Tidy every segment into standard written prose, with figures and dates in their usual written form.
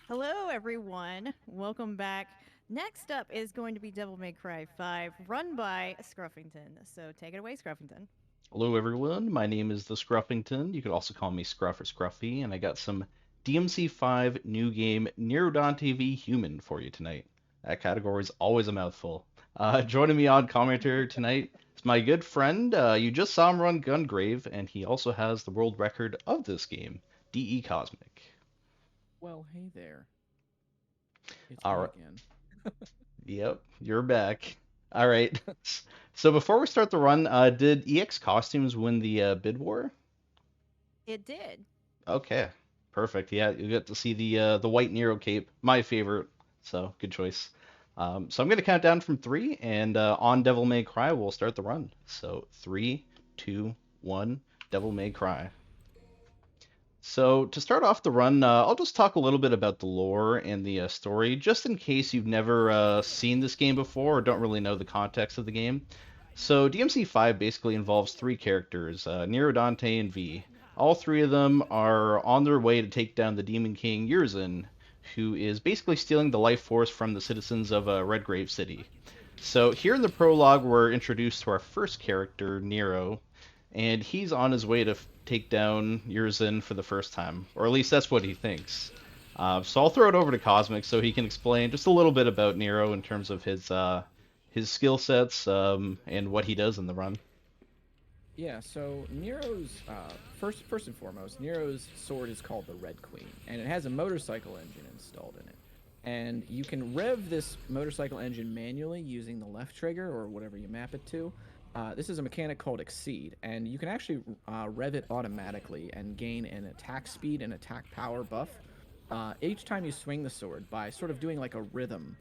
Hello, everyone. Welcome back. Next up is going to be Devil May Cry 5, run by Scruffington. So take it away, Scruffington. Hello, everyone. My name is the Scruffington. You could also call me Scruff or Scruffy, and I got some DMC5 new game Nero Dante v Human for you tonight. That category is always a mouthful. Joining me on commentary tonight is my good friend. You just saw him run Gungrave, and he also has the world record of this game, DE Cosmic. Well, hey there. It's All me right. again. Yep, you're back. All right. So before we start the run, did EX Costumes win the bid war? It did. Okay, perfect. Yeah, you get to see the white Nero cape, my favorite. So good choice. So I'm gonna count down from three, and on Devil May Cry, we'll start the run. So three, two, one, Devil May Cry. So to start off the run, I'll just talk a little bit about the lore and the story, just in case you've never seen this game before or don't really know the context of the game. So DMC5 basically involves three characters, Nero, Dante, and V. All three of them are on their way to take down the Demon King Yurzin, who is basically stealing the life force from the citizens of Redgrave City. So here in the prologue, we're introduced to our first character, Nero, and he's on his way to take down Yurzin for the first time, or at least that's what he thinks. So I'll throw it over to Cosmic so he can explain just a little bit about Nero in terms of his skill sets and what he does in the run. Yeah, so Nero's first and foremost, Nero's sword is called the Red Queen, and it has a motorcycle engine installed in it. And you can rev this motorcycle engine manually using the left trigger or whatever you map it to. This is a mechanic called Exceed, and you can actually rev it automatically and gain an attack speed and attack power buff each time you swing the sword by sort of doing like a rhythm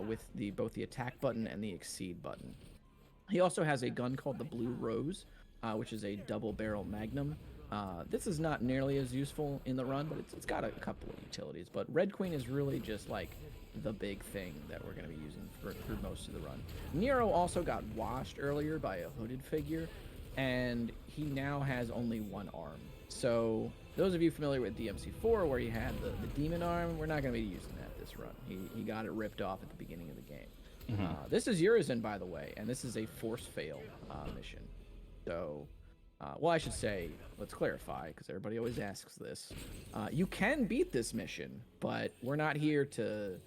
with the both the attack button and the Exceed button. He also has a gun called the Blue Rose, which is a double barrel magnum. This is not nearly as useful in the run, but it's got a couple of utilities. But Red Queen is really just like the big thing that we're going to be using for most of the run. Nero also got washed earlier by a hooded figure, and he now has only one arm. So those of you familiar with DMC4, where he had the demon arm, we're not going to be using that this run. He got it ripped off at the beginning of the game. Hmm. This is Urizen, by the way, and this is a force fail mission. So, well, I should say, let's clarify, because everybody always asks this. You can beat this mission, but we're not here to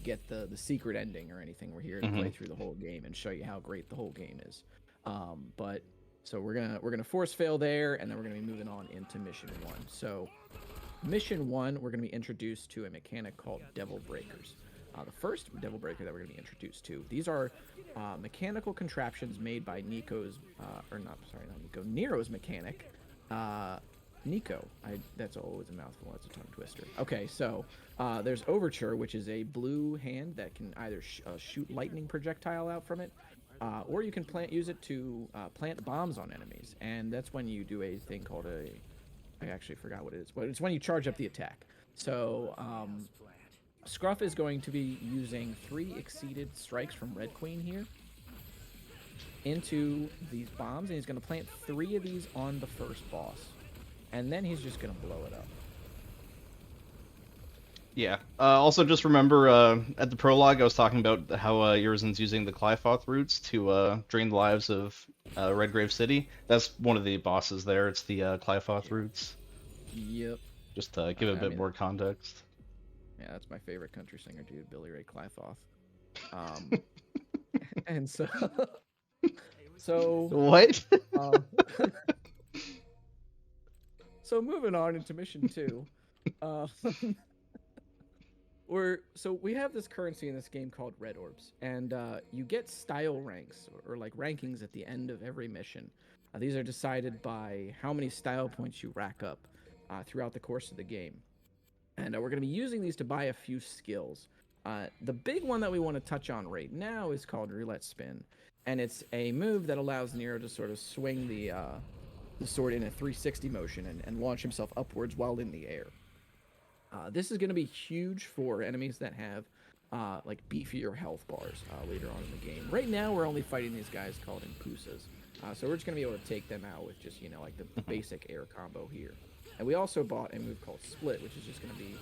get the secret ending or anything. We're here to Hmm. play through the whole game and show you how great the whole game is. But so we're gonna force fail there, and then we're gonna be moving on into mission one. So mission one, we're going to be introduced to a mechanic called Devil Breakers. The first Devil Breaker that we're going to be introduced to. These are mechanical contraptions made by Nero's mechanic, Nico. That's always a mouthful. That's a tongue twister. Okay, so there's Overture, which is a blue hand that can either shoot lightning projectile out from it, or you can use it to plant bombs on enemies. And that's when you do a thing called I actually forgot what it is, but it's when you charge up the attack. So Scruff is going to be using 3 exceeded strikes from Red Queen here into these bombs, and he's going to plant 3 of these on the first boss, and then he's just going to blow it up. Yeah. Also, just remember at the prologue, I was talking about how Urizen's using the Clyfoth roots to drain the lives of Redgrave City. That's one of the bosses there. It's the Clyfoth roots. Yep. Just to give a I bit mean, more context. yeah, that's my favorite country singer, dude, Billy Ray Clyfoth. Um, and so, so, What? uh, so moving on into mission 2. Uh, we have this currency in this game called red orbs, and you get style ranks or like rankings at the end of every mission. These are decided by how many style points you rack up throughout the course of the game, and we're going to be using these to buy a few skills. The big one that we want to touch on right now is called roulette spin, and it's a move that allows Nero to sort of swing the sword in a 360 motion and launch himself upwards while in the air. This is going to be huge for enemies that have like beefier health bars later on in the game. Right now, we're only fighting these guys called Impusas. So we're just going to be able to take them out with just, like the basic air combo here. And we also bought a move called Split, which is just going to be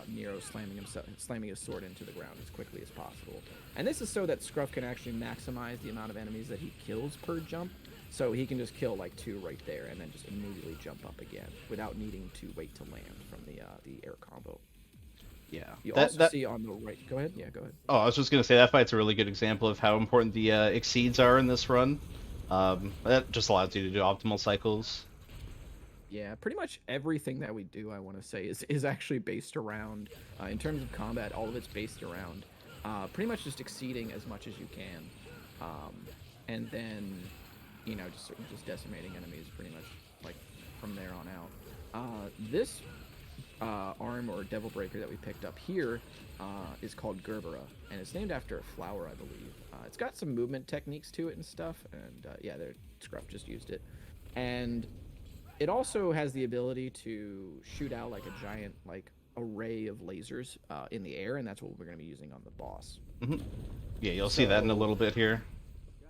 Nero slamming his sword into the ground as quickly as possible. And this is so that Scruff can actually maximize the amount of enemies that he kills per jump. So he can just kill like 2 right there and then just immediately jump up again without needing to wait to land from the air combo. Yeah. You also see on the right. Go ahead. Yeah, go ahead. Oh, I was just gonna say that fight's a really good example of how important the exceeds are in this run. That just allows you to do optimal cycles. Yeah, pretty much everything that we do, I want to say, is actually based around, in terms of combat, all of it's based around pretty much just exceeding as much as you can, and then, just decimating enemies pretty much like from there on out. This arm or devil breaker that we picked up here is called Gerbera, and it's named after a flower, I believe. It's got some movement techniques to it and stuff, and yeah, Scruff just used it, and it also has the ability to shoot out like a giant array of lasers in the air, and that's what we're going to be using on the boss. Mm-hmm. Yeah, you'll see that in a little bit here.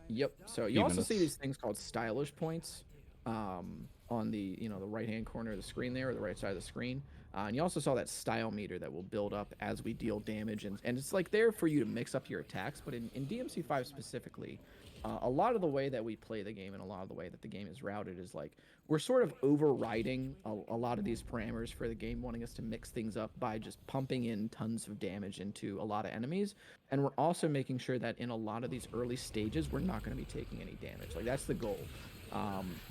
Yep. So you also see these things called stylish points on the the right hand corner of the screen there, or the right side of the screen. And you also saw that style meter that will build up as we deal damage, and it's like there for you to mix up your attacks. But in DMC5 specifically, a lot of the way that we play the game and a lot of the way that the game is routed is like we're sort of overriding a lot of these parameters for the game, wanting us to mix things up by just pumping in tons of damage into a lot of enemies. And we're also making sure that in a lot of these early stages, we're not going to be taking any damage. Like, that's the goal.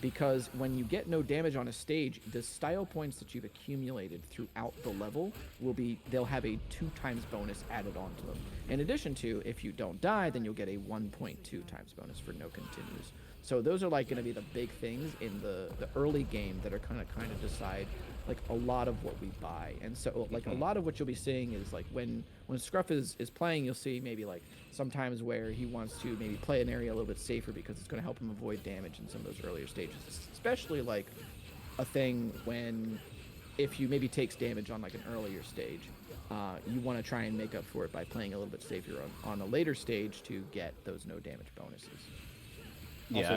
Because when you get no damage on a stage, the style points that you've accumulated throughout the level they'll have a 2 times bonus added onto them. In addition to, if you don't die, then you'll get a 1.2 times bonus for no continues. So those are like going to be the big things in the early game that are kind of decide like a lot of what we buy. And so like a lot of what you'll be seeing is like when Scruff is playing, you'll see maybe like sometimes where he wants to maybe play an area a little bit safer because it's going to help him avoid damage in some of those earlier stages, especially like a thing when if you maybe takes damage on like an earlier stage, you want to try and make up for it by playing a little bit safer on a later stage to get those no damage bonuses. Yeah,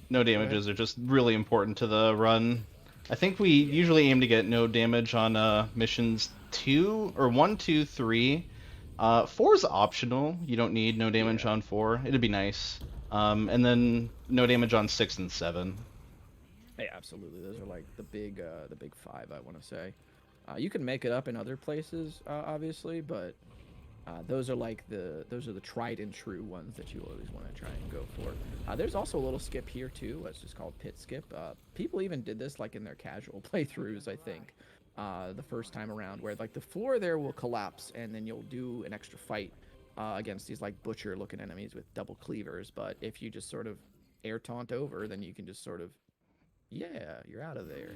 no damages are just really important to the run. I think we usually aim to get no damage on missions 1, 2, 3. 4 is optional. You don't need no damage on 4. It'd be nice. And then no damage on 6 and 7. Yeah, absolutely. Those are like the big 5, I want to say. You can make it up in other places, obviously, but those are the tried and true ones that you always want to try and go for. There's also a little skip here too. It's just called pit skip. People even did this like in their casual playthroughs, I think, the first time around, where like the floor there will collapse and then you'll do an extra fight against these like butcher looking enemies with double cleavers. But if you just sort of air taunt over, then you can just sort of, yeah, you're out of there.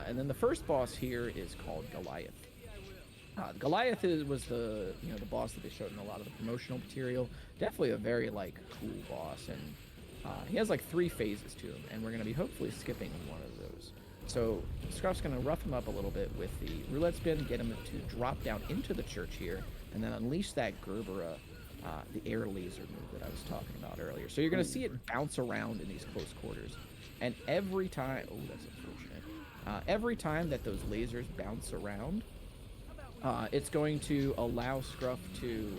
And then the first boss here is called Goliath. Goliath was the boss that they showed in a lot of the promotional material. Definitely a very like cool boss, and he has like 3 phases to him, and we're gonna be hopefully skipping one of those. So Scruff's gonna rough him up a little bit with the roulette spin, get him to drop down into the church here, and then unleash that Gerbera, the air laser move that I was talking about earlier. So you're gonna see it bounce around in these close quarters, and every time, oh, that's unfortunate. Every time that those lasers bounce around, it's going to allow Scruff to,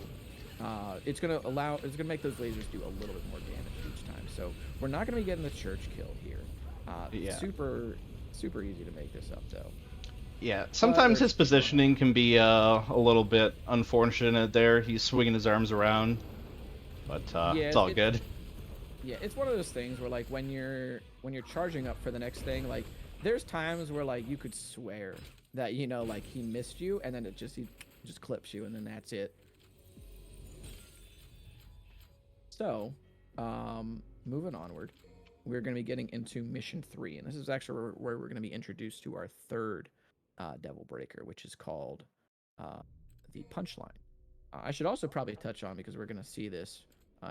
it's going to make those lasers do a little bit more damage each time. So we're not going to be getting the church kill here. Yeah. Super easy to make this up though. Yeah, sometimes his positioning can be a little bit unfortunate there. He's swinging his arms around, but it's all good. Yeah, it's one of those things where like when you're charging up for the next thing, like there's times where like you could swear that like he missed you, and then he just clips you, and then that's it. So, moving onward, we're going to be getting into mission 3, and this is actually where we're going to be introduced to our third devil breaker, which is called the punchline. I should also probably touch on, because we're going to see this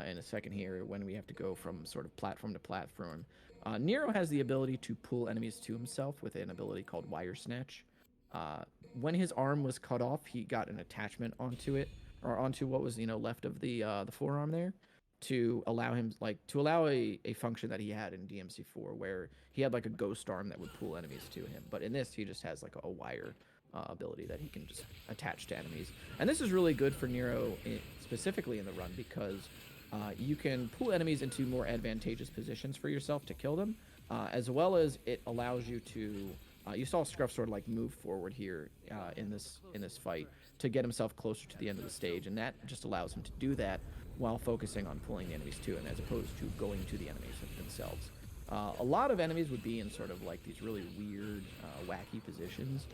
in a second here when we have to go from sort of platform to platform. Nero has the ability to pull enemies to himself with an ability called Wire Snatch. When his arm was cut off, he got an attachment onto it, or onto what was left of the forearm there, to allow him to allow a function that he had in DMC4 where he had like a ghost arm that would pull enemies to him. But in this, he just has like a wire ability that he can just attach to enemies. And this is really good for Nero specifically in the run because you can pull enemies into more advantageous positions for yourself to kill them, as well as it allows you to. You saw Scruff sort of like move forward here in this fight to get himself closer to the end of the stage, and that just allows him to do that while focusing on pulling the enemies to him, as opposed to going to the enemies themselves. A lot of enemies would be in sort of like these really weird, wacky positions,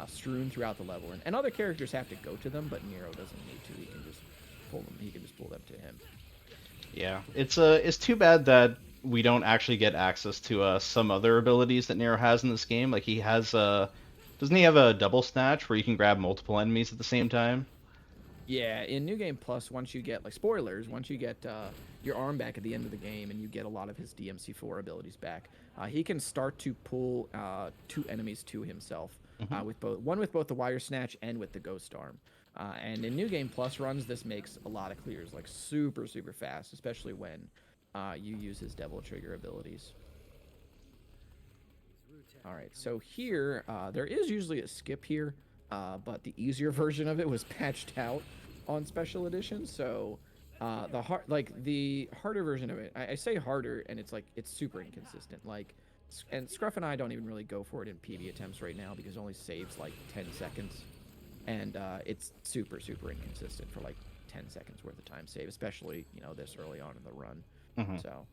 strewn throughout the level, and other characters have to go to them, but Nero doesn't need to. He can just pull them. He can just pull them to him. Yeah, it's too bad that we don't actually get access to some other abilities that Nero has in this game. Like he has doesn't he have a double snatch where you can grab multiple enemies at the same time? Yeah, in New Game Plus, once you get, like, spoilers, once you get your arm back at the end of the game and you get a lot of his DMC4 abilities back, he can start to pull 2 enemies to himself, with both the wire snatch and with the ghost arm. And in New Game Plus runs, this makes a lot of clears, like, super, super fast, especially when you use his Devil Trigger abilities. All right, so here, there is usually a skip here, but the easier version of it was patched out on Special Edition, so the harder version of it, I say harder, and it's super inconsistent. And Scruff and I don't even really go for it in PB attempts right now because it only saves like 10 seconds, and it's super, super inconsistent for like 10 seconds worth of time save, especially this early on in the run. So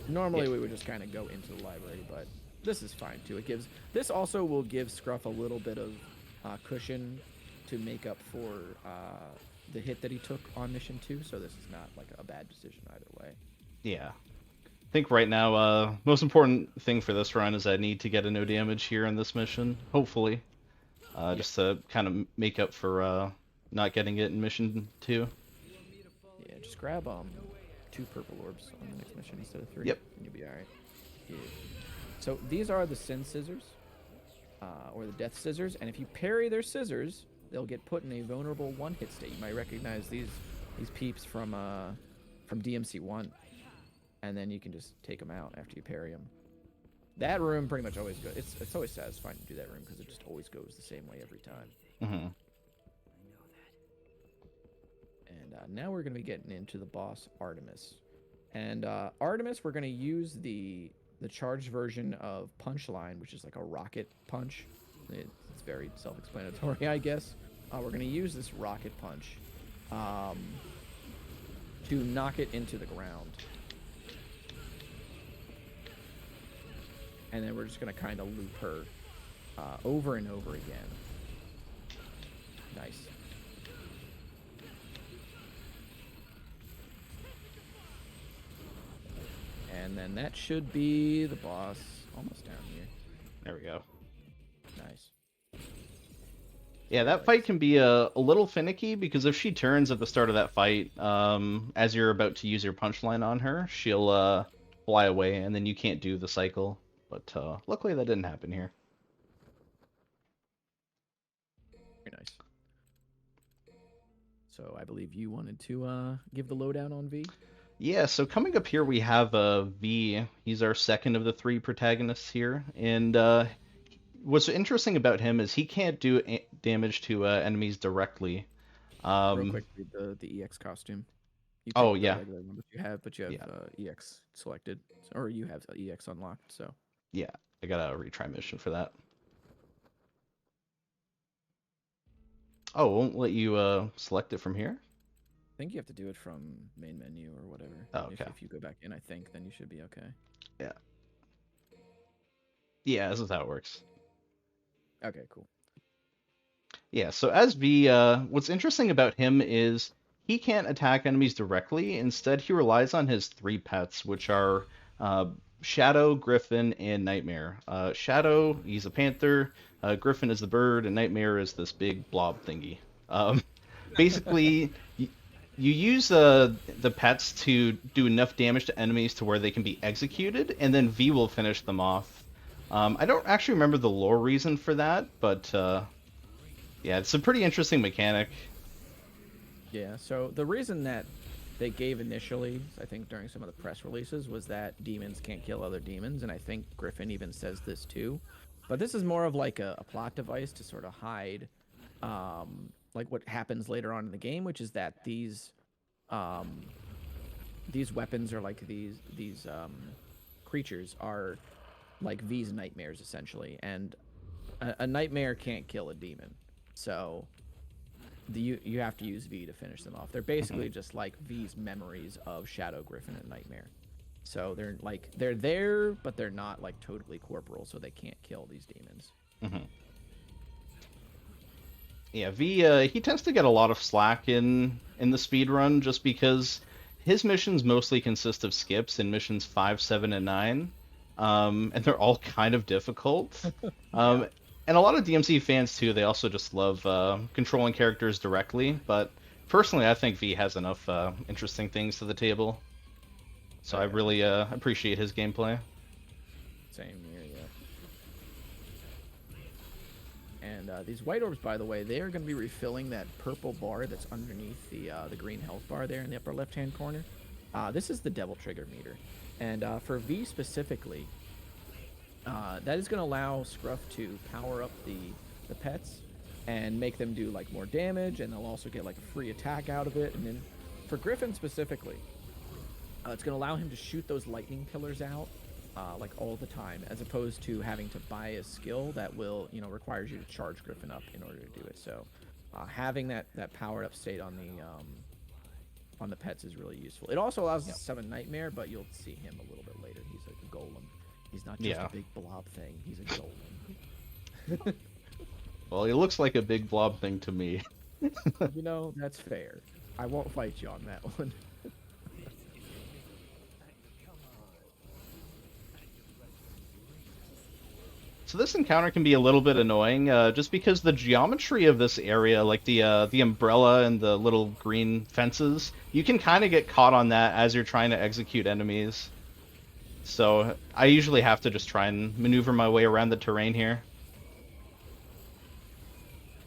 normally we would just kind of go into the library, but this is fine too. This also will give Scruff a little bit of cushion to make up for the hit that he took on mission 2, so this is not like a bad decision either way. Yeah. I think right now, most important thing for this run is I need to get a no damage here in this mission, hopefully. Just to kind of make up for not getting it in mission 2. Yeah, just grab 2 purple orbs on the next mission instead of 3. Yep. And you'll be alright. Yeah. So these are the Sin Scissors, or the Death Scissors, and if you parry their scissors, they'll get put in a vulnerable one-hit state. You might recognize these peeps from DMC1, and then you can just take them out after you parry them. That room pretty much always goes. It's always satisfying to do that room because it just always goes the same way every time. And now we're going to be getting into the boss Artemis, and Artemis we're going to use the charged version of Punchline, which is like a rocket punch. It's very self-explanatory, I guess. We're going to use this rocket punch to knock it into the ground. And then we're just going to kind of loop her over and over again. Nice. And then that should be the boss almost down here. There we go. Nice. Yeah, that fight can be a little finicky because if she turns at the start of that fight, as you're about to use your punchline on her, she'll fly away and then you can't do the cycle. But luckily that didn't happen here. Very nice. So I believe you wanted to give the lowdown on V? Yeah, so coming up here we have V. He's our second of the 3 protagonists here, and what's interesting about him is he can't do damage to enemies directly. Real quick, the EX costume. Oh yeah. But you have EX selected, or you have EX unlocked. So yeah, I got a retry mission for that. Oh, it won't let you select it from here? I think you have to do it from main menu or whatever. Oh, okay. If you go back in, I think, then you should be okay. Yeah. Yeah, this is how it works. Okay, cool. Yeah, so as V, what's interesting about him is he can't attack enemies directly. Instead, he relies on his 3 pets, which are Shadow, Griffin, and Nightmare. Shadow, he's a panther. Griffin is the bird, and Nightmare is this big blob thingy. Basically, you use the pets to do enough damage to enemies to where they can be executed, and then V will finish them off. I don't actually remember the lore reason for that, but yeah, it's a pretty interesting mechanic. Yeah, so the reason that they gave initially, I think during some of the press releases, was that demons can't kill other demons, and I think Griffin even says this too. But this is more of like a plot device to sort of hide, like what happens later on in the game, which is that um, these weapons are like these creatures are like V's nightmares essentially, and a nightmare can't kill a demon, so you have to use V to finish them off. They're basically just like V's memories of Shadow Griffin and Nightmare. So they're there, but they're not like totally corporal, so they can't kill these demons. Hmm. Yeah, V he tends to get a lot of slack in the speed run just because his missions mostly consist of skips in missions 5, 7, and 9. And they're all kind of difficult. Yeah. And a lot of DMC fans too, they also just love controlling characters directly, but personally I think V has enough interesting things to the table. So Oh I yeah. really appreciate his gameplay. Same here, yeah. And these white orbs, by the way, they are going to be refilling that purple bar that's underneath the green health bar there in the upper left-hand corner. This is the Devil Trigger meter. And for V specifically, that is going to allow Scruff to power up the pets and make them do like more damage, and they'll also get like a free attack out of it. And then for Griffin specifically, it's going to allow him to shoot those lightning pillars out like all the time, as opposed to having to buy a skill that will, requires you to charge Griffin up in order to do it. So having that powered up state on the pets is really useful. It also allows us to summon Nightmare, but you'll see him a little bit later. He's like a golem. He's not just a big blob thing. He's a golem. Well, he looks like a big blob thing to me. That's fair. I won't fight you on that one. So this encounter can be a little bit annoying, just because the geometry of this area, like the umbrella and the little green fences, you can kind of get caught on that as you're trying to execute enemies. So I usually have to just try and maneuver my way around the terrain here.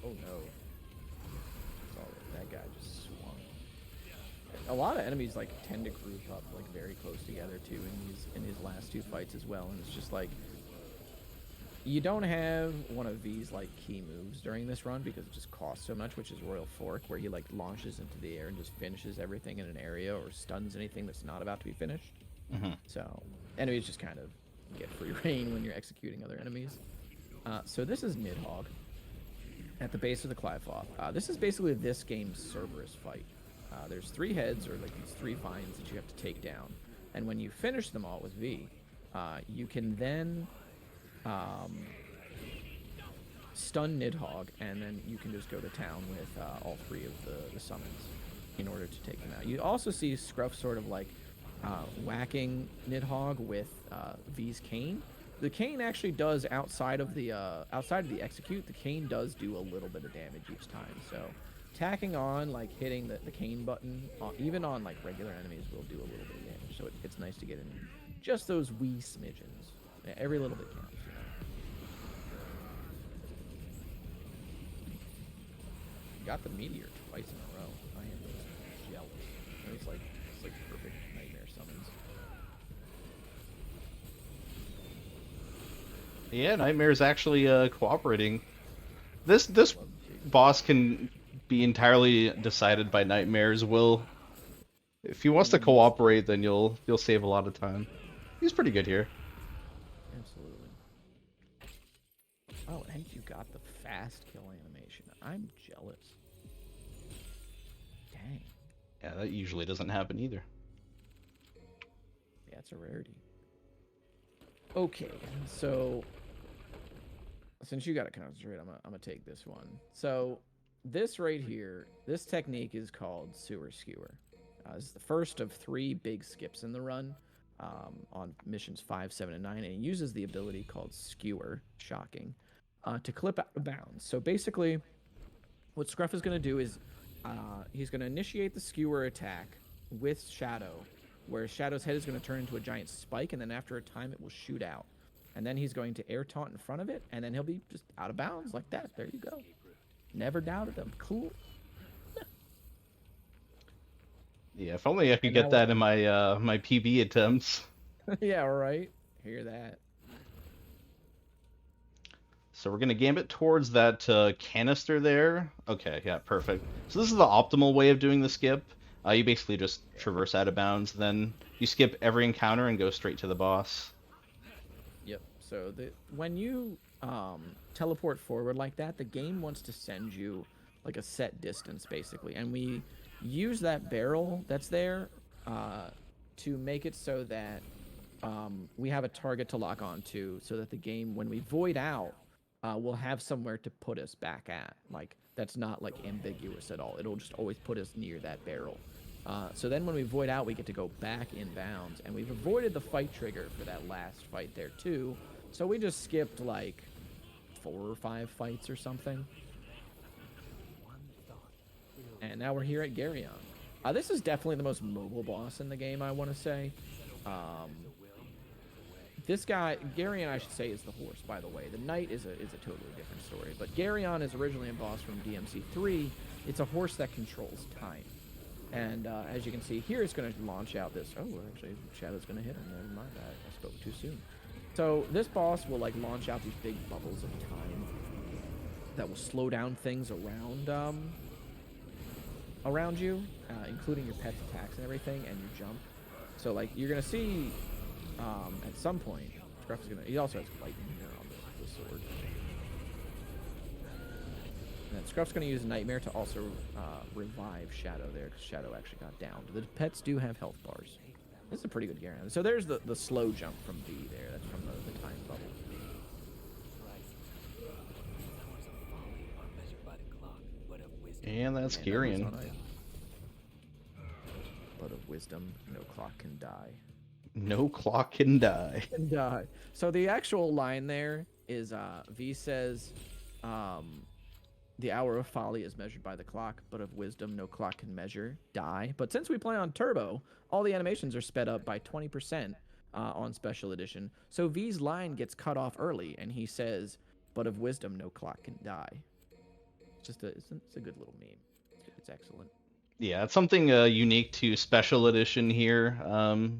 Oh no. That guy just swung. A lot of enemies like tend to group up like very close together too in his last two fights as well, and it's just like you don't have one of V's like key moves during this run because it just costs so much, which is Royal Fork, where he like launches into the air and just finishes everything in an area or stuns anything that's not about to be finished. Mm-hmm. So enemies just kind of get free reign when you're executing other enemies. So this is Nidhogg at the base of the Clifoth. This is basically this game's Cerberus fight. There's 3 heads, or like these 3 vines that you have to take down, and when you finish them all with V, you can then stun Nidhogg, and then you can just go to town with all 3 of the summons in order to take them out. You also see Scruff sort of like whacking Nidhogg with V's cane. The cane actually does outside of the execute. The cane does do a little bit of damage each time. So tacking on, like hitting the cane button, even on like regular enemies, will do a little bit of damage. So it's nice to get in just those wee smidgens. Yeah, every little bit counts. Got the meteor twice in a row. I am just jealous. It's like perfect nightmare summons. Yeah, Nightmare's actually cooperating. This boss can be entirely decided by Nightmare's will. If he wants to cooperate, then you'll save a lot of time. He's pretty good here. Absolutely. Oh, and you got the fast kill animation. I'm jealous. Dang. Yeah, that usually doesn't happen either. Yeah, it's a rarity. Okay, so since you got to concentrate, I'm gonna take this one. So this right here, this technique is called Sewer Skewer. This is the first of 3 big skips in the run on missions 5, 7, and 9, and it uses the ability called Skewer, shocking, to clip out of bounds. So basically, what Scruff is going to do is he's going to initiate the Skewer attack with Shadow, where Shadow's head is going to turn into a giant spike, and then after a time it will shoot out. And then he's going to air taunt in front of it, and then he'll be just out of bounds like that. There you go. Never doubted him. Cool. Yeah, if only I could And get now that in my my PB attempts. yeah, right. Hear that? So we're gonna gambit towards that canister there. Okay, yeah, perfect. So this is the optimal way of doing the skip. You basically just Yeah. traverse out of bounds, then you skip every encounter and go straight to the boss. Yep. So when you teleport forward like that, the game wants to send you like a set distance basically, and we use that barrel that's there to make it so that we have a target to lock onto, so that the game, when we void out, will have somewhere to put us back at. Like that's not like ambiguous at all. It'll just always put us near that barrel. So then when we void out, we get to go back in bounds, and we've avoided the fight trigger for that last fight there too. So we just skipped like 4 or 5 fights or something. And now we're here at Garyon. This is definitely the most mobile boss in the game, I want to say. This guy, Garyon, I should say, is the horse, by the way. The knight is a totally different story. But Garyon is originally a boss from DMC3. It's a horse that controls time. And as you can see here, it's going to launch out this... Oh, actually, Shadow's going to hit him. Never mind that. I spoke too soon. So this boss will like launch out these big bubbles of time that will slow down things around you, including your pet's attacks and everything, and your jump. So like you're going to see at some point, Scruff is going to... He also has lightning here on the sword. And then Scruff's going to use Nightmare to also revive Shadow there, because Shadow actually got downed. The pets do have health bars. This is a pretty good Garyon. So there's the slow jump from V there. That's from the time bubble. And that's And Garyon. But of wisdom, no clock can die. No clock can die. Can die. So the actual line there is V says, the hour of folly is measured by the clock, but of wisdom no clock can measure. Die. But since we play on Turbo, all the animations are sped up by 20% on Special Edition. So V's line gets cut off early, and he says, but of wisdom no clock can die. It's a good little meme. It's excellent. Yeah, it's something unique to Special Edition here,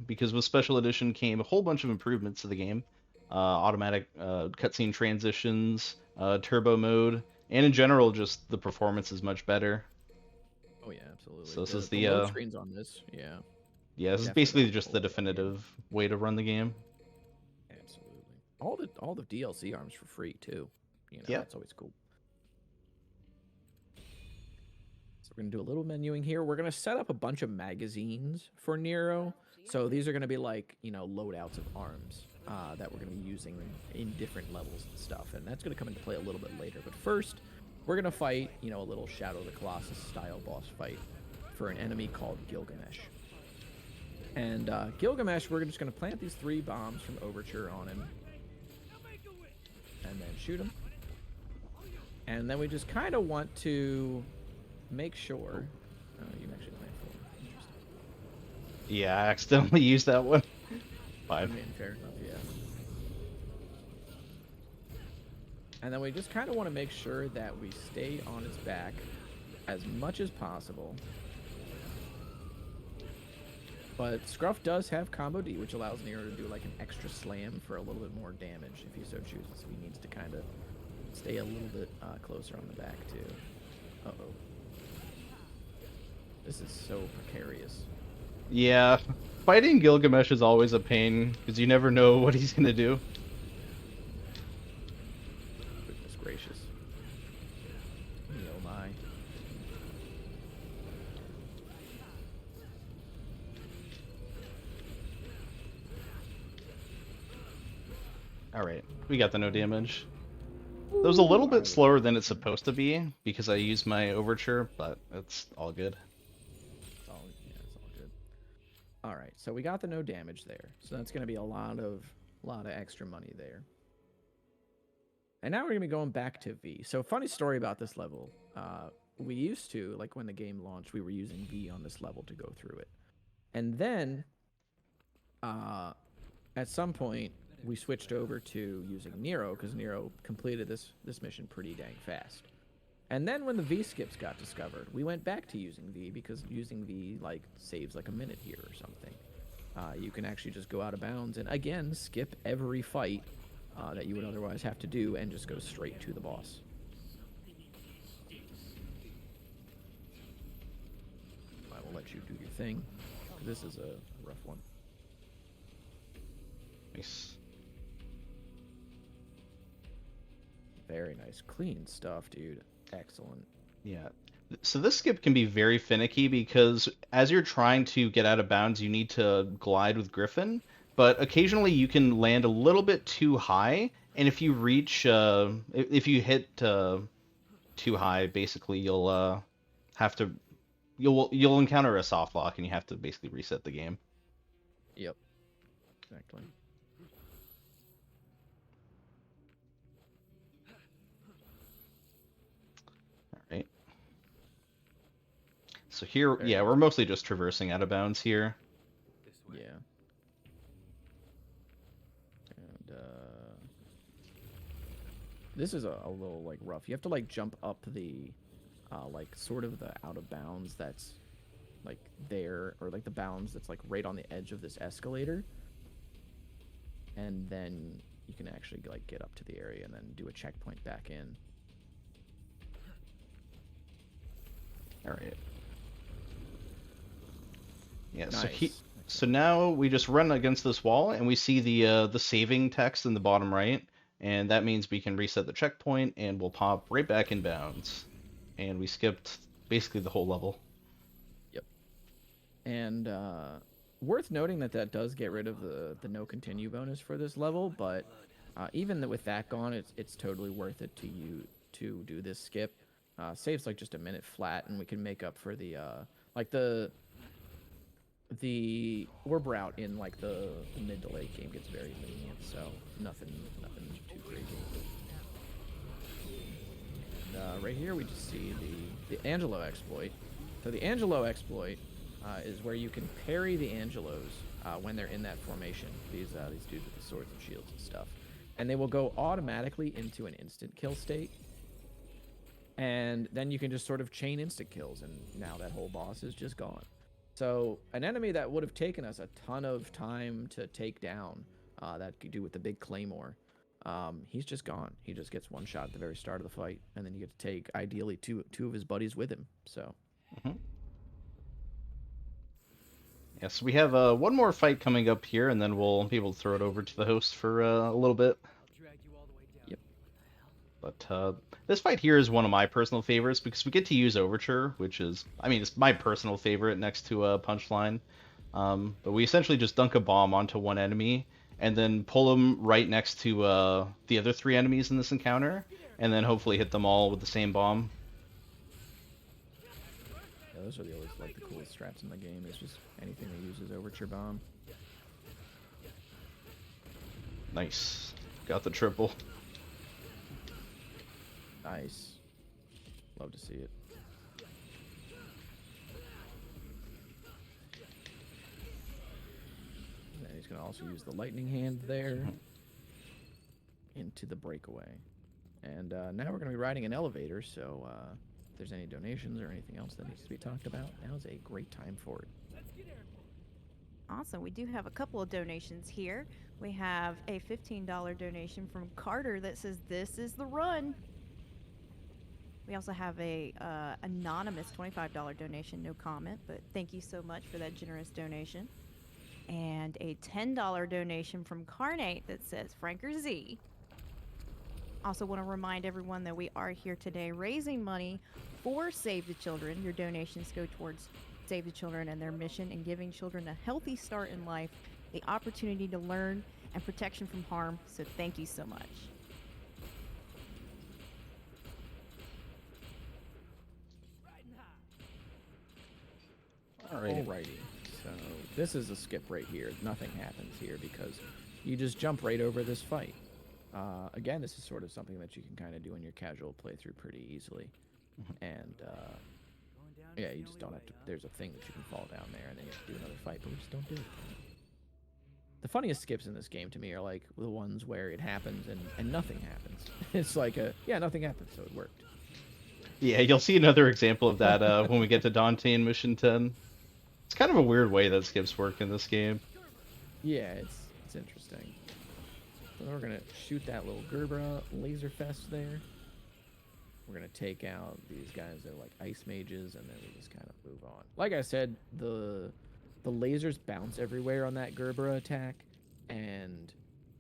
because with Special Edition came a whole bunch of improvements to the game. Automatic cutscene transitions, turbo mode, and in general, just the performance is much better. Oh yeah, absolutely. So this is the load screens on this, yeah. Yeah, this is Definitely basically got just the full definitive way to run the game. Absolutely. All the DLC arms for free too. You know, Yeah. that's always cool. So we're gonna do a little menuing here. We're gonna set up a bunch of magazines for Nero. So these are gonna be like, you know, loadouts of arms that we're gonna be using in different levels and stuff. And that's gonna come into play a little bit later. But first, we're gonna fight, you know, a little Shadow of the Colossus style boss fight for an enemy called Gilgamesh. And Gilgamesh, we're just gonna plant these 3 bombs from Overture on him, and then shoot him. And then we just kind of want to make sure. You can actually plant 4. Interesting. Yeah, I accidentally used that one. I 5. mean, fair enough, yeah. And then we just kind of want to make sure that we stay on its back as much as possible. But Scruff does have Combo D, which allows Nero to do like an extra slam for a little bit more damage if he so chooses. So he needs to kind of stay a little bit closer on the back too. Uh-oh. This is so precarious. Yeah, fighting Gilgamesh is always a pain, because you never know what he's gonna do. Goodness gracious. Oh my. Alright, we got the no damage. That was a little bit slower than it's supposed to be, because I used my Overture, but it's all good. It's all good. All right, so we got the no damage there. So that's going to be a lot of extra money there. And now we're going to be going back to V. So funny story about this level. We used to, like when the game launched, we were using V on this level to go through it. And then at some point, we switched over to using Nero, because Nero completed this mission pretty dang fast. And then when the V skips got discovered, we went back to using V because using V like saves like a minute here or something. You can actually just go out of bounds and again skip every fight that you would otherwise have to do and just go straight to the boss. I will let you do your thing. This is a rough one. Nice. Very nice, clean stuff, dude. Excellent. Yeah. So this skip can be very finicky because as you're trying to get out of bounds, you need to glide with Griffin, but occasionally you can land a little bit too high, and if you reach, if you hit too high, basically you'll have to, you'll encounter a soft lock, and you have to basically reset the game. Yep. Exactly. Right. So here, Very yeah, nice. we're mostly just traversing out of bounds here. Yeah. And this is a little like rough. You have to like jump up the like sort of the out of bounds that's like there, or like the bounds that's like right on the edge of this escalator. And then you can actually like get up to the area and then do a checkpoint back in. All right. Yeah, Nice. so now we just run against this wall and we see the saving text in the bottom right, and that means we can reset the checkpoint and we'll pop right back in bounds. And we skipped basically the whole level. Yep. And worth noting that that does get rid of the no continue bonus for this level, but even with that gone, it's totally worth it to do this skip. Saves like just a minute flat, and we can make up for the like the orb route in like the mid to late game gets very lenient, so nothing too crazy. And right here we just see the Angelo exploit. So the Angelo exploit is where you can parry the Angelos when they're in that formation. These dudes with the swords and shields and stuff, and they will go automatically into an instant kill state. And then you can just sort of chain instant kills, and now that whole boss is just gone. So an enemy that would have taken us a ton of time to take down, that could do with the big claymore, he's just gone. He just gets one shot at the very start of the fight, and then you get to take ideally two of his buddies with him. So. Mm-hmm. Yes, we have one more fight coming up here, and then we'll be able to throw it over to the host for a little bit. Yep. But this fight here is one of my personal favorites because we get to use Overture, which is, I mean, it's my personal favorite next to Punchline. But we essentially just dunk a bomb onto one enemy and then pull them right next to the other three enemies in this encounter, and then hopefully hit them all with the same bomb. Yeah, those are always like the coolest strats in the game. Is just anything that uses Overture Bomb. Nice. Got the triple. Nice. Love to see it. And then he's going to also use the lightning hand there into the breakaway. And now we're going to be riding an elevator, so if there's any donations or anything else that needs to be talked about, now is a great time for it. Awesome. We do have a couple of donations here. We have a $15 donation from Carter that says, "This is the run." We also have a anonymous $25 donation, no comment, but thank you so much for that generous donation. And a $10 donation from Carnate that says, "Franker Z." Also want to remind everyone that we are here today raising money for Save the Children. Your donations go towards Save the Children and their mission in giving children a healthy start in life, the opportunity to learn, and protection from harm. So thank you so much. Alrighty. So this is a skip right here. Nothing happens here because you just jump right over this fight. Again, this is sort of something that you can kind of do in your casual playthrough pretty easily. And yeah, you just don't have to. There's a thing that you can fall down there and then you have to do another fight, but we just don't do it. The funniest skips in this game to me are like the ones where it happens and nothing happens. It's like yeah, nothing happens, so it worked. Yeah, you'll see another example of that when we get to Dante in Mission 10. It's kind of a weird way that skips work in this game. Yeah, it's interesting. So then we're gonna shoot that little Gerbera laser fest there. We're gonna take out these guys that are like ice mages, and then we just kind of move on. Like I said, the lasers bounce everywhere on that Gerbera attack, and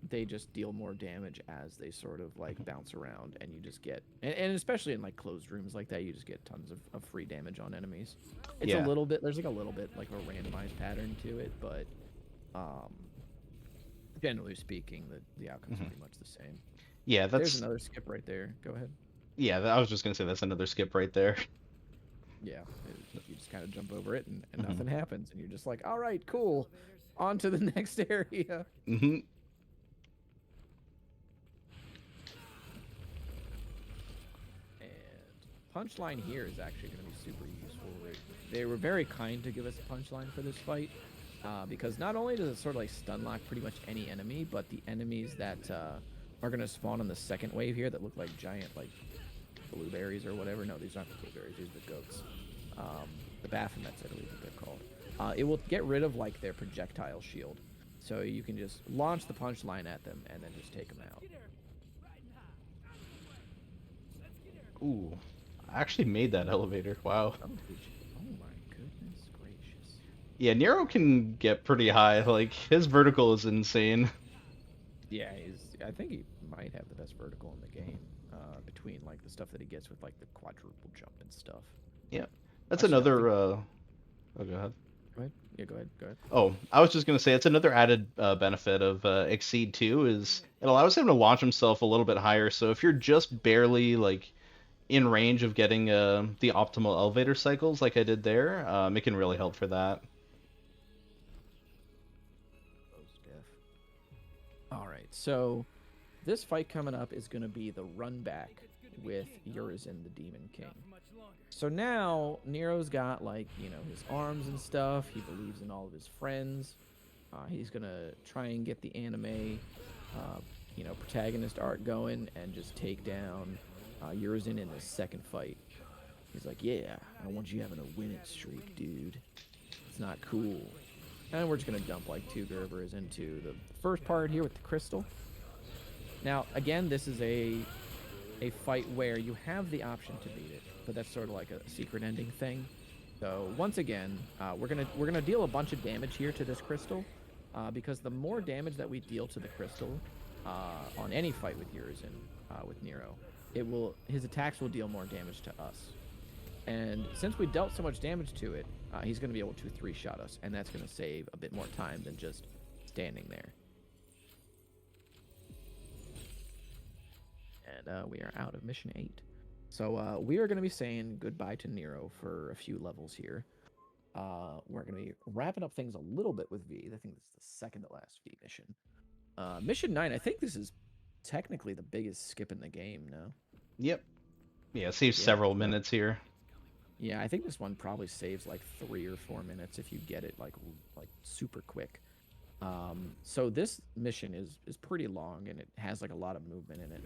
they just deal more damage as they sort of like bounce around, and you just get and especially in like closed rooms like that, you just get tons of free damage on enemies. It's a Yeah. little bit there's like a little bit like a randomized pattern to it, but um generally speaking, the outcome's Mhm. pretty much the same. Yeah, There's that's another skip right there. Go ahead. yeah. I was just gonna say that's another skip right there. Yeah, you just kind of jump over it and Hmm. nothing happens, and you're just like, all right, cool, on to the next area. Hmm. And punchline here is actually going to be super useful. They were very kind to give us a punchline for this fight, because not only does it sort of like stun lock pretty much any enemy, but the enemies that are going to spawn on the second wave here that look like giant like blueberries or whatever. No, these aren't the blueberries. These are the goats. The Baphomets, I believe what they're called. It will get rid of like their projectile shield, so you can just launch the punchline at them and then just take them out. Ooh, I actually made that elevator. Wow. Oh, did you? Oh my goodness gracious. Yeah, Nero can get pretty high. Like his vertical is insane. Yeah, I think he might have the best vertical in the game, between like the stuff that he gets with like the quadruple jump and stuff. Yeah, that's Actually, I don't another. think. Oh, go ahead. Go ahead. Yeah, go ahead. Go ahead. Oh, I was just gonna say it's another added benefit of Exceed 2 is it allows him to launch himself a little bit higher. So if you're just barely like in range of getting the optimal elevator cycles like I did there, it can really help for that. Most def. All right, so this fight coming up is going to be the run back with Urizen the Demon King. So now Nero's got like his arms and stuff. He believes in all of his friends. He's gonna try and get the anime, protagonist arc going and just take down Urizen in the second fight. He's like, yeah, I don't want you having a winning streak, dude. It's not cool. And we're just gonna dump like 2 Gerbers into the first part here with the crystal. Now, again, this is a fight where you have the option to beat it, but that's sort of like a secret ending thing. So once again, we're gonna deal a bunch of damage here to this crystal, because the more damage that we deal to the crystal on any fight with Urizen, with Nero, his attacks will deal more damage to us. And since we dealt so much damage to it, he's going to be able to 3-shot us, and that's going to save a bit more time than just standing there. And we are out of mission 8. So we are going to be saying goodbye to Nero for a few levels here. We're going to be wrapping up things a little bit with V. I think this is the second to last V mission. Mission 9, I think this is technically the biggest skip in the game, no? Yep. Yeah, saves Yeah, several so- minutes here. Yeah, I think this one probably saves like 3 or 4 minutes if you get it like super quick. So this mission is pretty long, and it has like a lot of movement in it.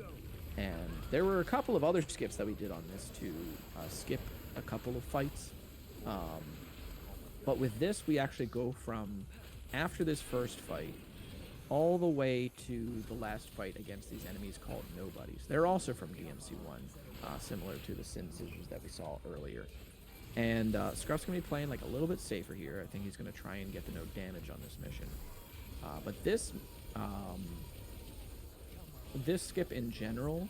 And there were a couple of other skips that we did on this to skip a couple of fights. But with this, we actually go from after this first fight all the way to the last fight against these enemies called Nobodies. They're also from DMC1, similar to the Sin Scissors that we saw earlier. And Scruff's going to be playing like a little bit safer here. I think he's going to try and get the no damage on this mission. But this skip in general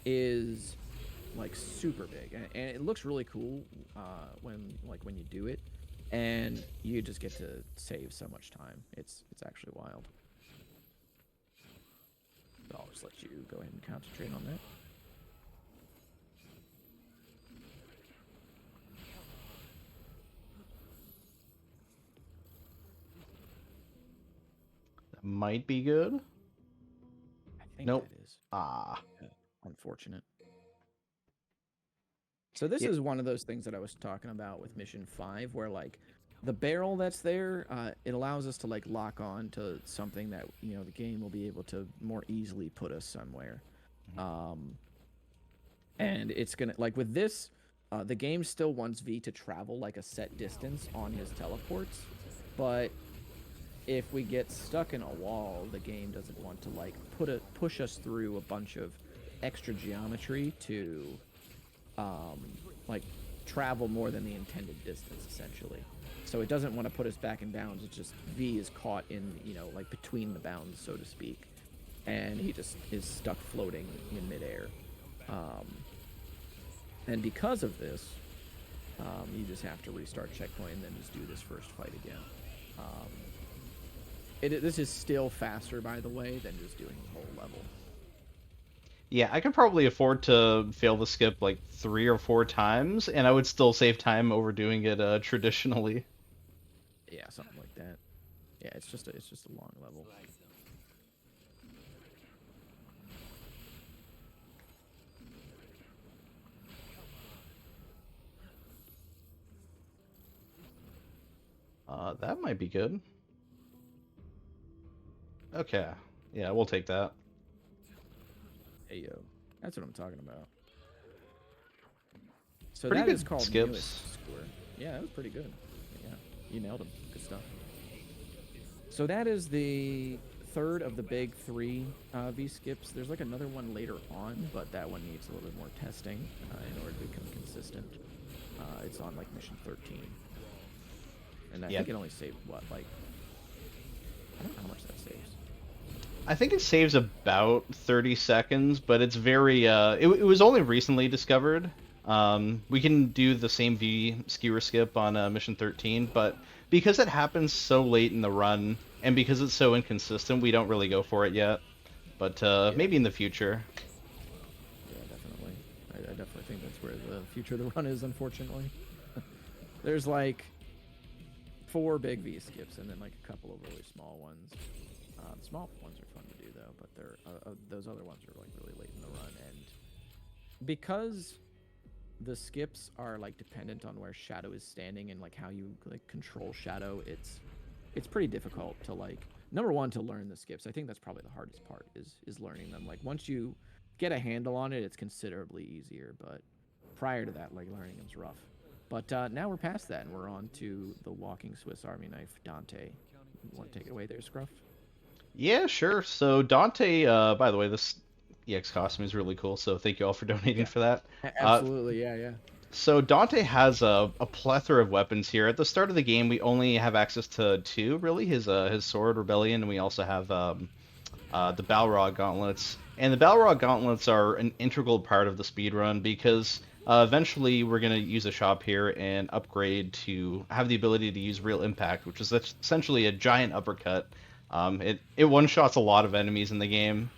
is like super big, and it looks really cool when you do it, and you just get to save so much time. It's actually wild. So I'll just let you go ahead and concentrate on that. That might be good. I think Nope. that is Ah. unfortunate. So this Yep. is one of those things that I was talking about with Mission 5, where like the barrel that's there, it allows us to like lock on to something that the game will be able to more easily put us somewhere. And it's gonna like with this, the game still wants V to travel like a set distance on his teleports, but if we get stuck in a wall, the game doesn't want to like push us through a bunch of extra geometry to like travel more than the intended distance essentially. So it doesn't want to put us back in bounds. It's just V is caught in, you know, like between the bounds, so to speak, and he just is stuck floating in midair. And because of this, you just have to restart checkpoint and then just do this first fight again. This is still faster, by the way, than just doing the whole level. Yeah, I could probably afford to fail the skip like 3 or 4 times, and I would still save time over doing it traditionally. Yeah, something like that. Yeah, it's just a long level. That might be good. Okay, yeah, we'll take that. Hey yo, that's what I'm talking about. So Pretty that good is called skips. newest score. Yeah, that was pretty good. Yeah, you nailed them. Good stuff. So that is the third of the big 3 V skips. There's like another one later on, but that one needs a little bit more testing in order to become consistent. It's on like mission 13, and I think it only saved what, like, I don't know how much that saves. I think it saves about 30 seconds, but it's very it was only recently discovered. We can do the same V skewer skip on mission 13, but because it happens so late in the run and because it's so inconsistent, we don't really go for it yet. But maybe in the future. Yeah, definitely. I definitely think that's where the future of the run is, unfortunately. There's like 4 big V skips and then like a couple of really small ones. The small ones are fun to do though, but they're those other ones are like really late in the run, and because the skips are like dependent on where Shadow is standing and like how you like control Shadow, it's pretty difficult to like, number one, to learn the skips. I think that's probably the hardest part is learning them. Like once you get a handle on it, it's considerably easier, but prior to that, like learning them's rough. But now we're past that and we're on to the walking Swiss Army knife, Dante. You want to take it away there, Scruff? Yeah, sure. So Dante, by the way, this EX costume is really cool, so thank you all for donating for that. Absolutely, yeah. So Dante has a plethora of weapons here. At the start of the game, we only have access to 2, really, his sword, Rebellion, and we also have the Balrog gauntlets. And the Balrog gauntlets are an integral part of the speedrun because eventually we're going to use a shop here and upgrade to have the ability to use real impact, which is essentially a giant uppercut. It one-shots a lot of enemies in the game.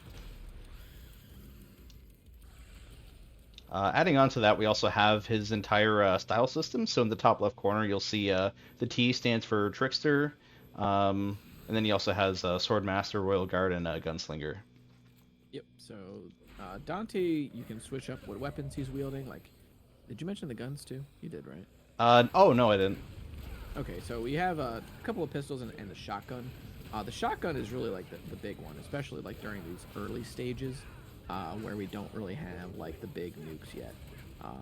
Adding on to that, we also have his entire style system. So in the top left corner, you'll see the T stands for Trickster, and then he also has Swordmaster, Royal Guard, and Gunslinger. Yep. So Dante, you can switch up what weapons he's wielding. Like, did you mention the guns too? You did, right? Oh no, I didn't. Okay, so we have a couple of pistols and the shotgun. The shotgun is really like the big one, especially like during these early stages where we don't really have like the big nukes yet.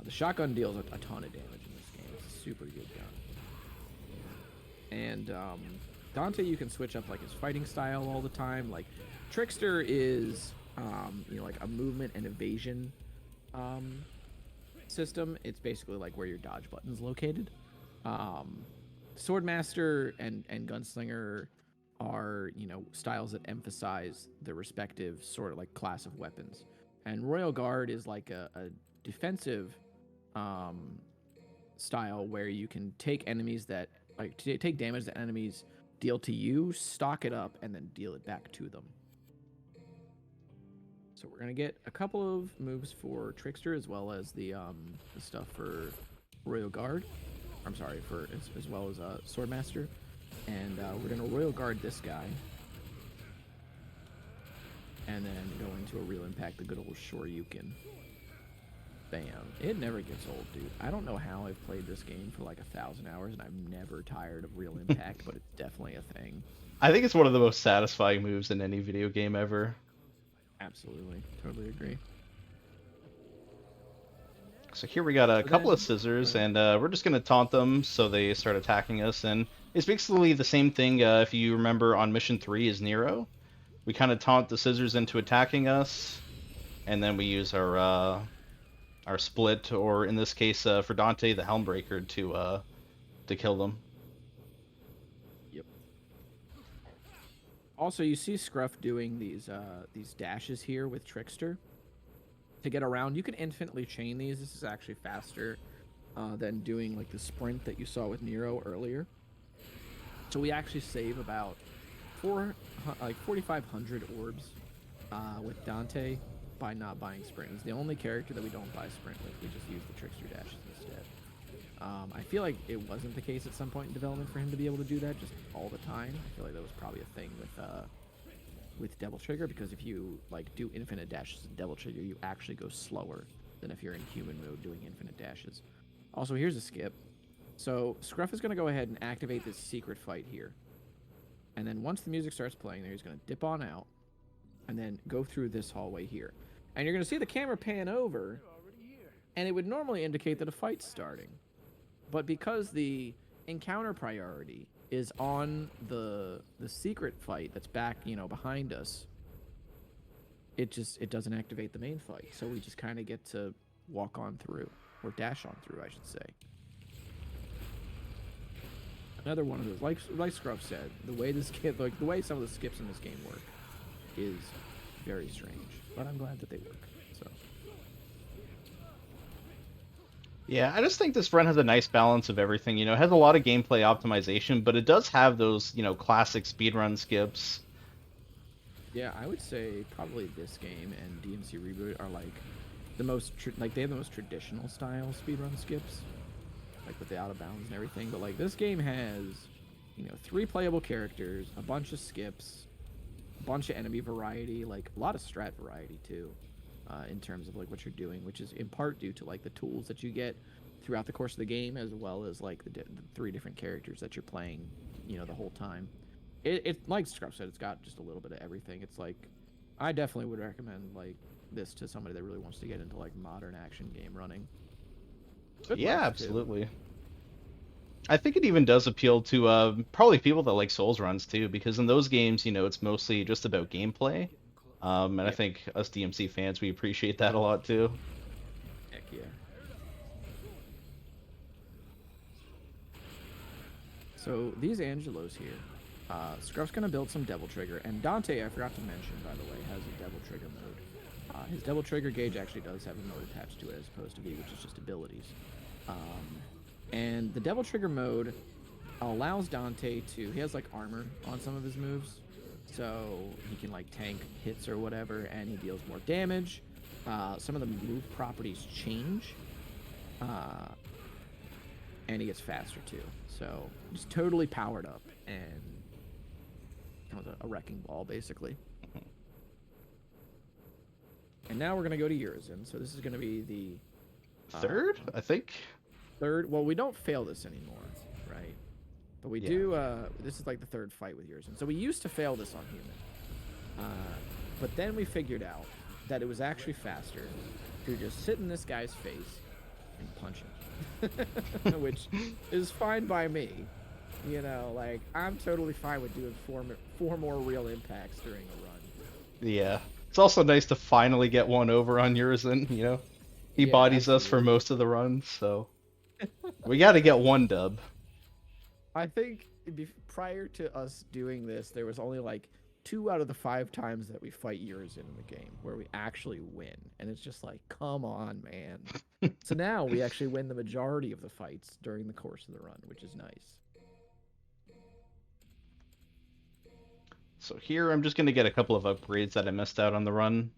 The shotgun deals a ton of damage in this game. It's a super good gun. And Dante, you can switch up like his fighting style all the time. Like Trickster is like a movement and evasion system. It's basically like where your dodge button's located. Swordmaster and Gunslinger are, styles that emphasize the respective sort of like class of weapons. And Royal Guard is like a defensive style where you can take enemies that like take damage that enemies deal to you, stock it up, and then deal it back to them. So we're gonna get a couple of moves for Trickster as well as the stuff for Royal Guard. I'm sorry, for as well as Swordmaster, and we're gonna Royal Guard this guy, and then go into a real impact, the good old Shoryuken. Bam! It never gets old, dude. I don't know how I've played this game for like 1,000 hours, and I'm never tired of real impact, but it's definitely a thing. I think it's one of the most satisfying moves in any video game ever. Absolutely, totally agree. So here we got a So couple then, of scissors, go ahead. and we're just gonna taunt them so they start attacking us. And it's basically the same thing. If you remember on mission 3 is Nero, we kind of taunt the scissors into attacking us, and then we use our split, or in this case for Dante, the Helmbreaker to kill them. Yep. Also, you see Scruff doing these dashes here with Trickster to get around. You can infinitely chain these. This is actually faster than doing like the sprint that you saw with Nero earlier. So we actually save about 4,500 orbs with Dante by not buying sprint. He's the only character that we don't buy sprint with. We just use the Trickster dashes instead. I feel like it wasn't the case at some point in development for him to be able to do that just all the time. I feel like that was probably a thing with Devil Trigger, because if you like do infinite dashes with Devil Trigger, you actually go slower than if you're in human mode doing infinite dashes. Also, here's a skip. So Scruff is going to go ahead and activate this secret fight here. And then once the music starts playing there, he's going to dip on out and then go through this hallway here. And you're going to see the camera pan over, and it would normally indicate that a fight's starting. But because the encounter priority is on the secret fight that's back, behind us, it doesn't activate the main fight. So we just kind of get to walk on through, or dash on through, I should say. Another one of those, like Scruff said, the way some of the skips in this game work is very strange. But I'm glad that they work. So. Yeah, I just think this run has a nice balance of everything. It has a lot of gameplay optimization, but it does have those, classic speedrun skips. Yeah, I would say probably this game and DMC Reboot are like the most they have the most traditional style speedrun skips, like with the out of bounds and everything. But like this game has, 3 playable characters, a bunch of skips, a bunch of enemy variety, like a lot of strat variety too. In terms of like what you're doing, which is in part due to like the tools that you get throughout the course of the game, as well as like the 3 different characters that you're playing, the whole time. It like Scruff said, it's got just a little bit of everything. It's like, I definitely would recommend like this to somebody that really wants to get into like modern action game running. Good Yeah, length, absolutely. I think it even does appeal to probably people that like Souls runs too, because in those games, it's mostly just about gameplay. And I Yep. think us DMC fans, we appreciate that a lot too. Heck yeah. So these Angelos here, Scruff's gonna build some Devil Trigger, and Dante, I forgot to mention, by the way, has a Devil Trigger mode. His Devil Trigger gauge actually does have a mode attached to it, as opposed to V, which is just abilities. And the Devil Trigger mode allows Dante to, he has like armor on some of his moves, so he can like tank hits or whatever, and he deals more damage. Some of the move properties change, and he gets faster too. So just totally powered up and becomes a wrecking ball basically. And now we're gonna go to Urizen. So this is gonna be the Third, I think. third. Well, we don't fail this anymore, right? But we do. This is like the 3rd fight with Urizen. So we used to fail this on human, but then we figured out that it was actually faster to just sit in this guy's face and punch him, which is fine by me. Like I'm totally fine with doing 4 more real impacts during a run. Yeah. It's also nice to finally get one over on Urizen, He Yeah, bodies us for absolutely. most of the runs, so we got to get one dub. I think prior to us doing this, there was only like 2 out of the 5 times that we fight Urizen in the game where we actually win, and it's just like, come on, man. So now we actually win the majority of the fights during the course of the run, which is nice. So here I'm just going to get a couple of upgrades that I missed out on the run.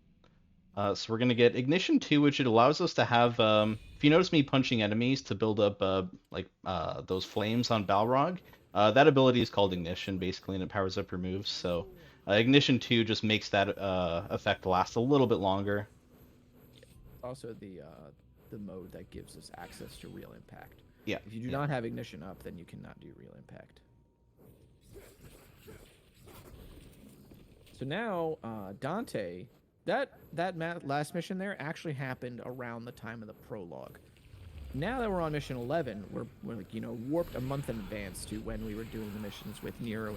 So we're going to get Ignition 2, which it allows us to have, if you notice me punching enemies to build up those flames on Balrog, that ability is called Ignition, basically, and it powers up your moves. So Ignition 2 just makes that effect last a little bit longer. Also, the mode that gives us access to real impact. Yeah. If you do not have Ignition up, then you cannot do real impact. So now Dante last mission there actually happened around the time of the prologue. Now that we're on mission 11, we're like, warped a month in advance to when we were doing the missions with Nero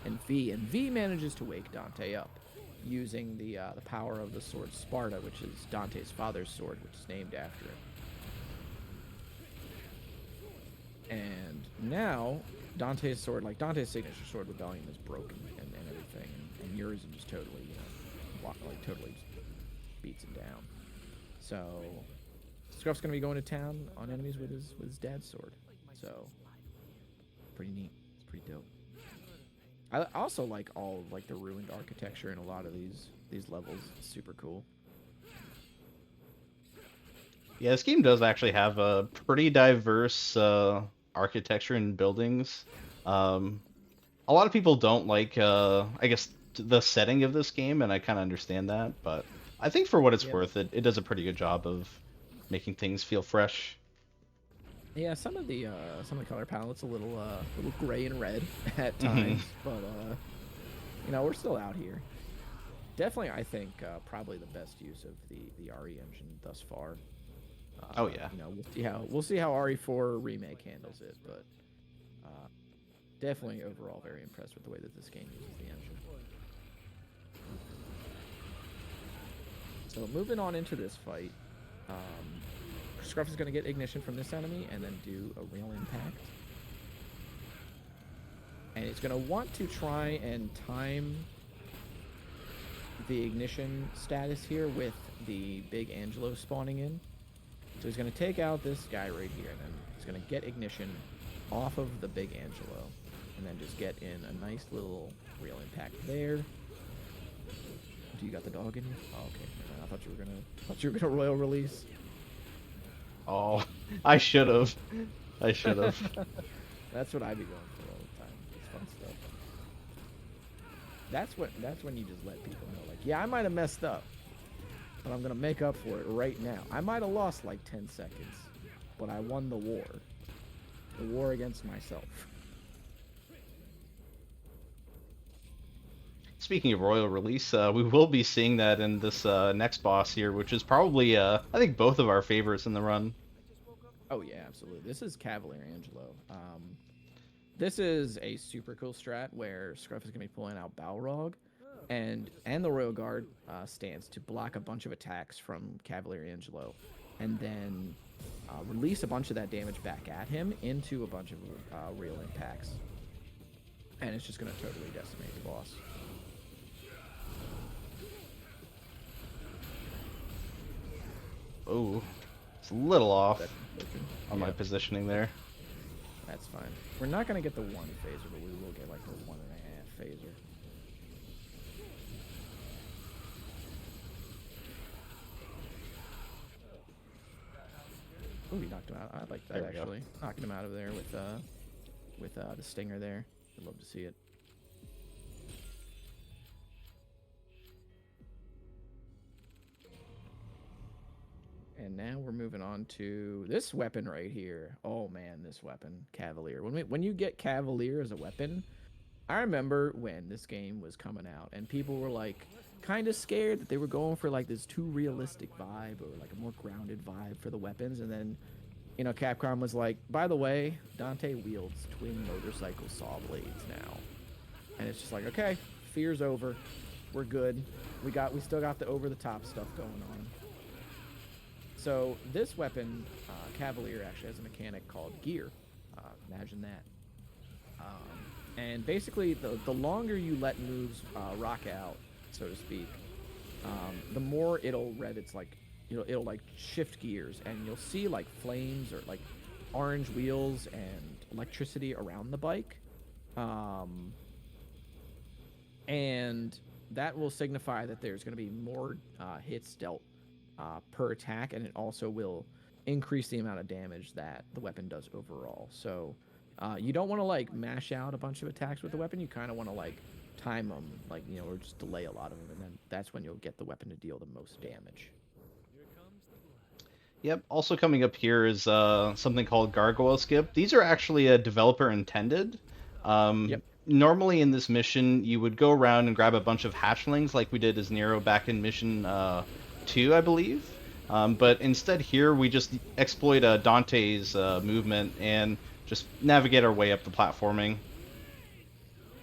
and V, and V manages to wake Dante up using the power of the sword Sparta, which is Dante's father's sword, which is named after it. And now Dante's sword, like Dante's signature sword rebellion, is broken and everything, and yours is just totally, totally beats him down. So Scruff's gonna be going to town on enemies with his dad's sword. So pretty neat. It's pretty dope. I also like all of, like, the ruined architecture in a lot of these levels. It's super cool. Yeah, this game does actually have a pretty diverse architecture and buildings. A lot of people don't like, I guess, the setting of this game, and I kind of understand that. But I think for what it's worth, it does a pretty good job of making things feel fresh. Yeah, some of the color palette's a little gray and red at times, but we're still out here. Definitely, I think probably the best use of the RE engine thus far. Oh yeah. We'll see how RE4 remake handles it, but definitely overall very impressed with the way that this game uses the engine. So moving on into this fight, Scruff is going to get ignition from this enemy and then do a real impact. And it's going to want to try and time the ignition status here with the big Angelo spawning in. So he's going to take out this guy right here, and then he's going to get ignition off of the big Angelo, and then just get in a nice little real impact there. Do you got the dog in you? Oh, okay. I thought you were gonna royal release. Oh, I should have. That's what I'd be going for all the time. It's fun stuff. That's when you just let people know, like, yeah, I might have messed up, but I'm gonna make up for it right now. I might have lost like 10 seconds, but I won the war against myself. Speaking of royal release, we will be seeing that in this next boss here, which is probably, I think, both of our favorites in the run. Oh yeah, absolutely. This is Cavalier Angelo. This is a super cool strat where Scruff is going to be pulling out Balrog, and the Royal Guard stance to block a bunch of attacks from Cavalier Angelo, and then release a bunch of that damage back at him into a bunch of real impacts. And it's just going to totally decimate the boss. Oh, it's a little off on my positioning there. That's fine. We're not going to get the 1 phaser, but we will get like the 1.5 phaser. Ooh, he knocked him out. I like that, actually. Knocking him out of there with the stinger there. I'd love to see it. And now we're moving on to this weapon right here. Oh man, this weapon, Cavalier. When you get Cavalier as a weapon, I remember when this game was coming out and people were like kind of scared that they were going for like this too realistic vibe or like a more grounded vibe for the weapons, and then Capcom was like, by the way, Dante wields twin motorcycle saw blades now. And it's just like, okay, fear's over. We're good. We still got the over the top stuff going on. So this weapon, Cavalier, actually has a mechanic called gear. Imagine that. And basically, the longer you let moves rock out, so to speak, the more it'll rev its like, it'll like shift gears, and you'll see like flames or like orange wheels and electricity around the bike, and that will signify that there's going to be more hits dealt per attack, and it also will increase the amount of damage that the weapon does overall. So you don't want to like mash out a bunch of attacks with the weapon. You kind of want to like time them, like, or just delay a lot of them, and then that's when you'll get the weapon to deal the most damage. Yep. Also coming up here is something called Gargoyle Skip. These are actually developer intended. Yep. normally in this mission, you would go around and grab a bunch of hatchlings like we did as Nero back in mission 2, I believe. But instead here, we just exploit Dante's movement and just navigate our way up the platforming.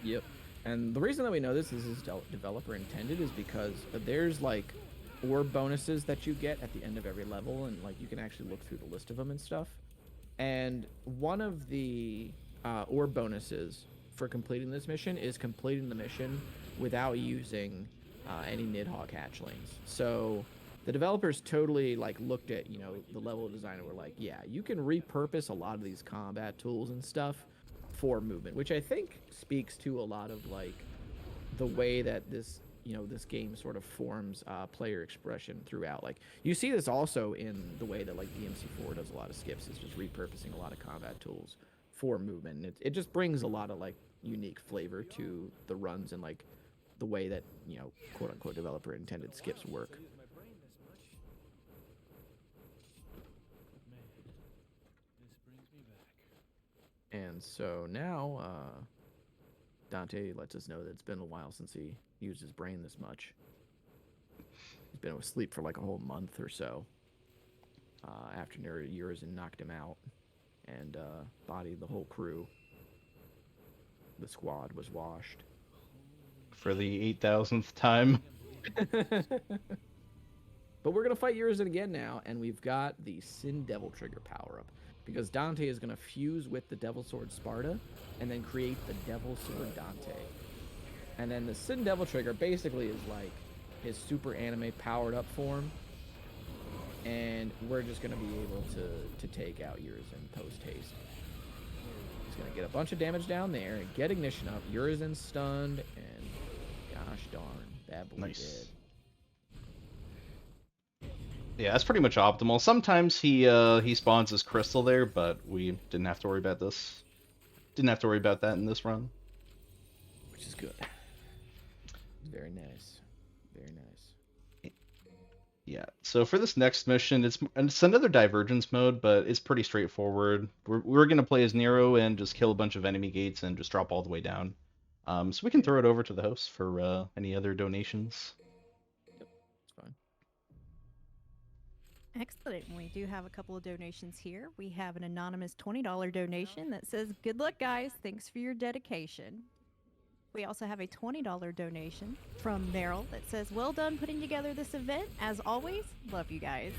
Yep. And the reason that we know this is developer intended is because there's like orb bonuses that you get at the end of every level, and like you can actually look through the list of them and stuff. And one of the orb bonuses for completing this mission is completing the mission without using any Nidhogg hatchlings. So the developers totally like looked at, you know, the level design and were like, yeah, you can repurpose a lot of these combat tools and stuff for movement, which I think speaks to a lot of like the way that this, you know, this game sort of forms player expression throughout. Like you see this also in the way that like DMC4 does a lot of skips, is just repurposing a lot of combat tools for movement. And it just brings a lot of like unique flavor to the runs and like the way that, you know, quote unquote developer intended skips work. And so now Dante lets us know that it's been a while since he used his brain this much. He's been asleep for like a whole month or so after Nero Urizen knocked him out and bodied the whole crew. The squad was washed. For the 8,000th time. But we're going to fight Urizen again now, and we've got the Sin Devil Trigger power-up. Because Dante is going to fuse with the Devil Sword Sparta, and then create the Devil Sword Dante. And then the Sin Devil Trigger basically is like his super anime powered-up form. And we're just going to be able to take out Urizen post-haste. He's going to get a bunch of damage down there, and get Ignition up. Urizen's stunned, and gosh darn, that boy Nice. dead. Yeah, that's pretty much optimal. Sometimes he spawns his crystal there, but we didn't have to worry about this. Didn't have to worry about that in this run. Which is good. Very nice. Very nice. Yeah. So for this next mission, it's another divergence mode, but it's pretty straightforward. We're gonna play as Nero and just kill a bunch of enemy gates and just drop all the way down. So we can throw it over to the host for any other donations. It's fine. Excellent. We do have a couple of donations here. We have an anonymous $20 donation that says, "Good luck, guys. Thanks for your dedication." We also have a $20 donation from Meryl that says, "Well done putting together this event. As always, love you guys."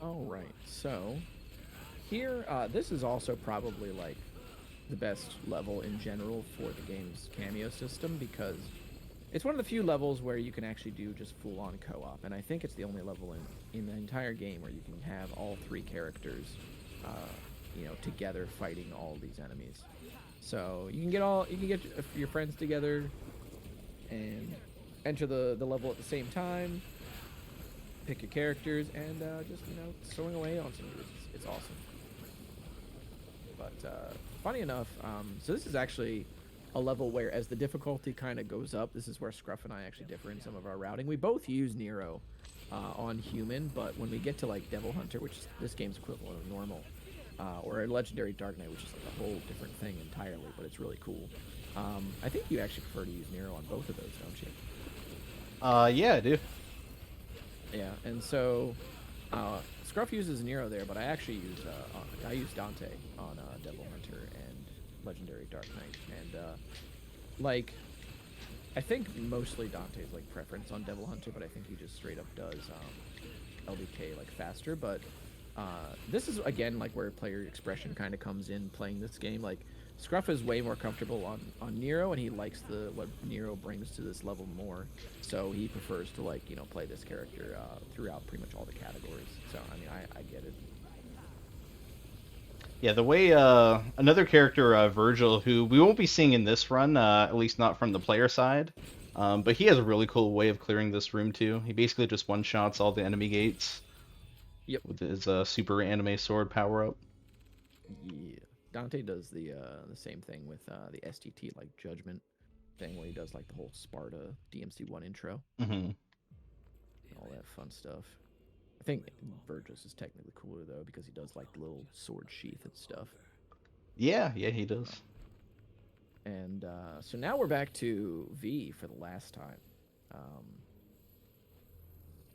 All right. So here, this is also probably like the best level in general for the game's cameo system, because it's one of the few levels where you can actually do just full-on co-op, and I think it's the only level in the entire game where you can have all three characters, you know, together fighting all these enemies. So you can get your friends together and enter the level at the same time, pick your characters, and just, you know, throwing away on some dudes. It's awesome. But funny enough, so this is actually a level where, as the difficulty kind of goes up, this is where Scruff and I actually differ in some of our routing. We both use Nero on human, but when we get to like Devil Hunter, which is this game's equivalent of normal, or a Legendary Dark Knight, which is like a whole different thing entirely, but it's really cool. I think you actually prefer to use Nero on both of those, don't you? Yeah, I do. Yeah, and so Scruff uses Nero there, but I actually use Dante on Devil Hunter and Legendary Dark Knight, and like I think mostly Dante's like preference on Devil Hunter, but I think he just straight up does LDK like faster. But this is again like where player expression kind of comes in playing this game. Like Scruff is way more comfortable on Nero, and he likes what Nero brings to this level more. So he prefers to, like, you know, play this character throughout pretty much all the categories. So I mean, I get it. Yeah, the way another character, Virgil, who we won't be seeing in this run, at least not from the player side, but he has a really cool way of clearing this room too. He basically just one-shots all the enemy gates. Yep. With his super anime sword power up. Yeah. Dante does the same thing with the STT like Judgment thing, where he does like the whole Sparta DMC1 intro. Mm-hmm. All that fun stuff. I think Virgil's is technically cooler though because he does like the little sword sheath and stuff. Yeah, he does. And so now we're back to V for the last time.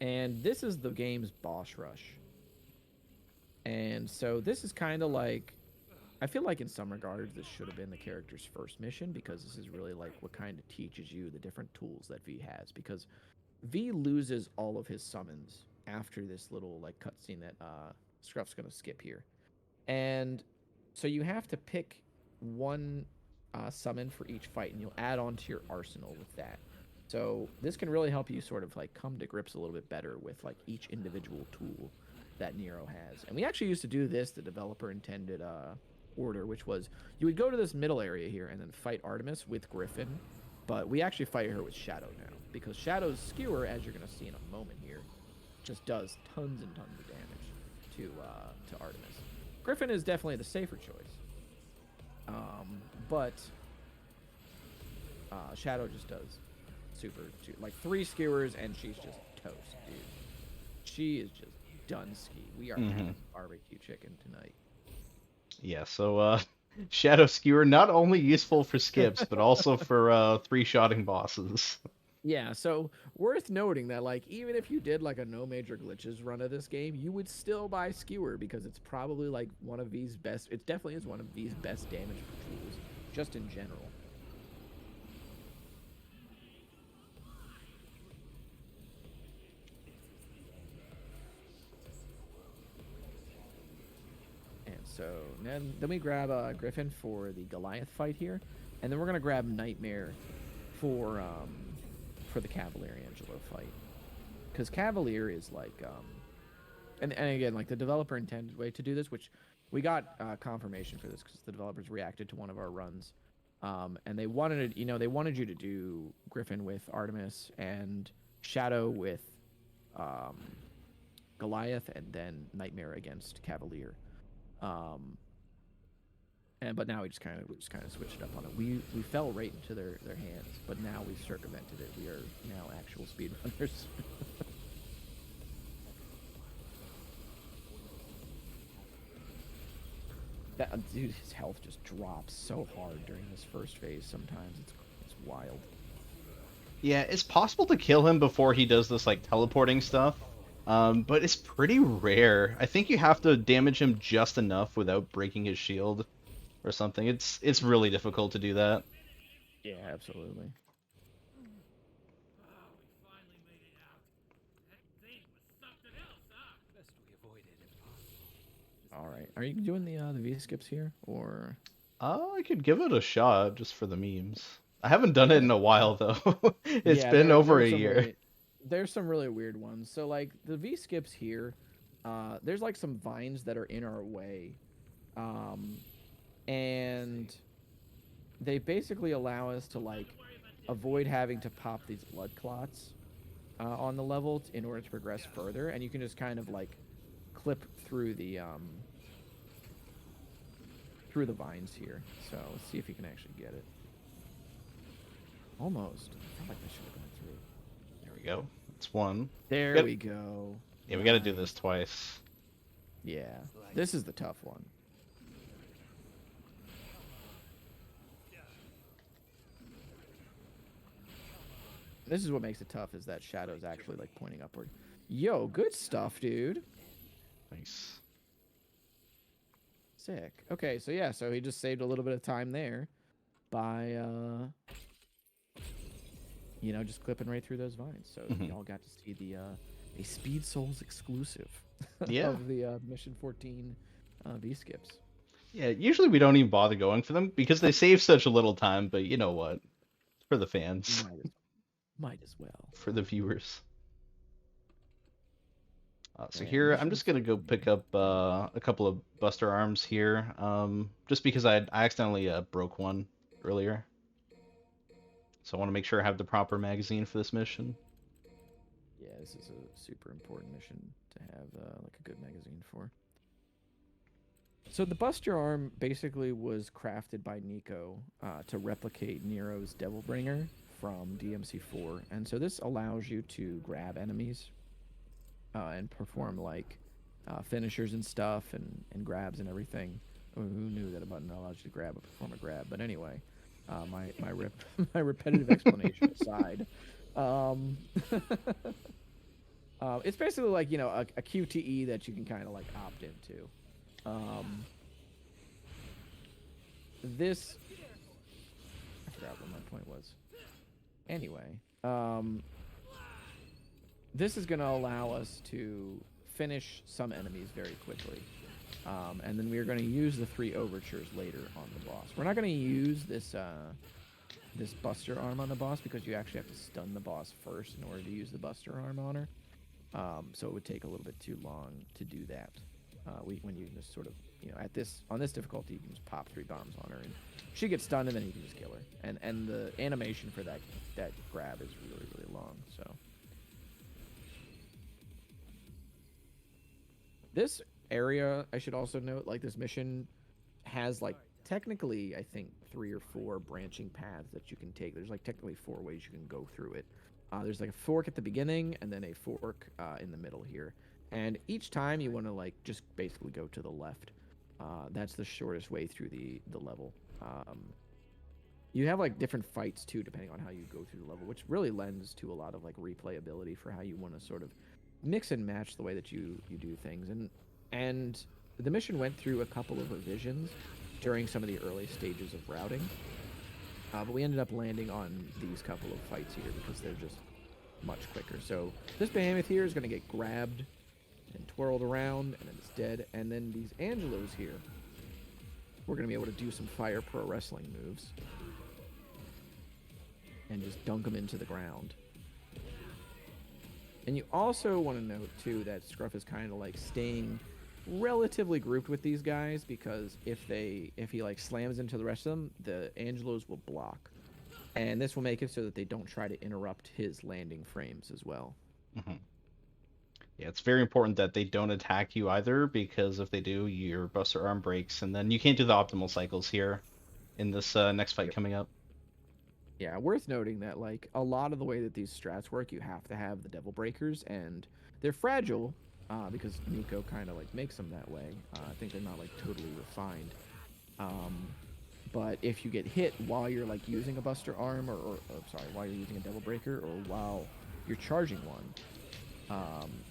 And this is the game's boss rush. And so this is kind of like, I feel like in some regards this should have been the character's first mission because this is really like what kind of teaches you the different tools that V has. Because V loses all of his summons after this little like cutscene that Scruff's gonna skip here. And so you have to pick one summon for each fight, and you'll add on to your arsenal with that. So this can really help you sort of like come to grips a little bit better with like each individual tool that Nero has. And we actually used to do this, the developer intended order, which was you would go to this middle area here and then fight Artemis with Griffin, but we actually fight her with Shadow now because Shadow's skewer, as you're going to see in a moment here, just does tons and tons of damage to Artemis. Griffin is definitely the safer choice, but Shadow just does super, like 3 skewers and she's just toast, dude. She is just done ski. We are having barbecue chicken tonight. Yeah, so Shadow Skewer not only useful for skips, but also for 3-shotting bosses. Yeah, so worth noting that like even if you did like a no major glitches run of this game, you would still buy Skewer because it's probably like one of V's best. It definitely is one of V's best damage tools, just in general. So then we grab Griffin for the Goliath fight here, and then we're gonna grab Nightmare for the Cavalier Angelo fight, because Cavalier is like and again like the developer intended way to do this, which we got confirmation for this because the developers reacted to one of our runs, and they wanted they wanted you to do Griffin with Artemis and Shadow with Goliath, and then Nightmare against Cavalier. But now we just kind of switched it up on it. We fell right into their hands, but now we've circumvented it. We are now actual speedrunners. That dude, his health just drops so hard during this first phase. Sometimes it's wild. Yeah, it's possible to kill him before he does this like teleporting stuff. But it's pretty rare. I think you have to damage him just enough without breaking his shield or something. It's really difficult to do that. Yeah, absolutely. All right, are you doing the V skips here or? I could give it a shot just for the memes. I haven't done it in a while though. It's Yeah, been over there a year. There's some really weird ones. So like the V skips here, there's like some vines that are in our way, and they basically allow us to like avoid having to pop these blood clots on the level in order to progress further, and you can just kind of like clip through the vines here. So let's see if you can actually get it. Almost. I felt like that should have gone through. There we go. It's one. There we go. Yeah, we got to do this twice. Yeah, this is the tough one. This is what makes it tough, is that Shadow's actually like pointing upward. Yo, good stuff, dude. Nice. Sick. Okay, so yeah, so he just saved a little bit of time there by just clipping right through those vines. So y'all got to see the a Speed Souls exclusive of the Mission 14 V skips. Yeah, usually we don't even bother going for them because they save such a little time, but you know what? For the fans. Might as well. For the viewers. So here, I'm just going to go pick up a couple of Buster Arms here, just because I accidentally broke one earlier. So I want to make sure I have the proper magazine for this mission. Yeah, this is a super important mission to have like a good magazine for. So the Buster Arm basically was crafted by Nico to replicate Nero's Devilbringer from DMC4, and so this allows you to grab enemies and perform like finishers and stuff and grabs and everything. Who knew that a button allows you to perform a grab? But anyway, my repetitive explanation aside, um, it's basically like a QTE that you can kind of like opt into. This I forgot what my point was. Anyway, this is going to allow us to finish some enemies very quickly. And then we are going to use the 3 overtures later on the boss. We're not going to use this this Buster Arm on the boss because you actually have to stun the boss first in order to use the Buster Arm on her. So it would take a little bit too long to do that. When you just sort of, on this difficulty, you can just pop 3 bombs on her and she gets stunned and then you can just kill her. And the animation for that grab is really, really long. So this area, I should also note, like this mission has like technically I think 3 or 4 branching paths that you can take. There's like technically 4 ways you can go through it. There's like a fork at the beginning and then a fork in the middle here. And each time you want to like just basically go to the left. That's the shortest way through the level. You have like different fights too depending on how you go through the level, which really lends to a lot of like replayability for how you want to sort of mix and match the way that you do things. And the mission went through a couple of revisions during some of the early stages of routing. But we ended up landing on these couple of fights here because they're just much quicker. So this behemoth here is going to get grabbed and twirled around, and then it's dead. And then these Angelos here, we're going to be able to do some Fire Pro Wrestling moves and just dunk them into the ground. And you also want to note, too, that Scruff is kind of like staying relatively grouped with these guys because if he like slams into the rest of them, the Angelos will block. And this will make it so that they don't try to interrupt his landing frames as well. Mm-hmm. Yeah, it's very important that they don't attack you either, because if they do, your Buster Arm breaks, and then you can't do the optimal cycles here in this next fight coming up. Yeah, worth noting that like a lot of the way that these strats work, you have to have the Devil Breakers, and they're fragile because Nico kind of like makes them that way. I think they're not like totally refined. But if you get hit while you're like using a Buster Arm, while you're using a Devil Breaker, or while you're charging one,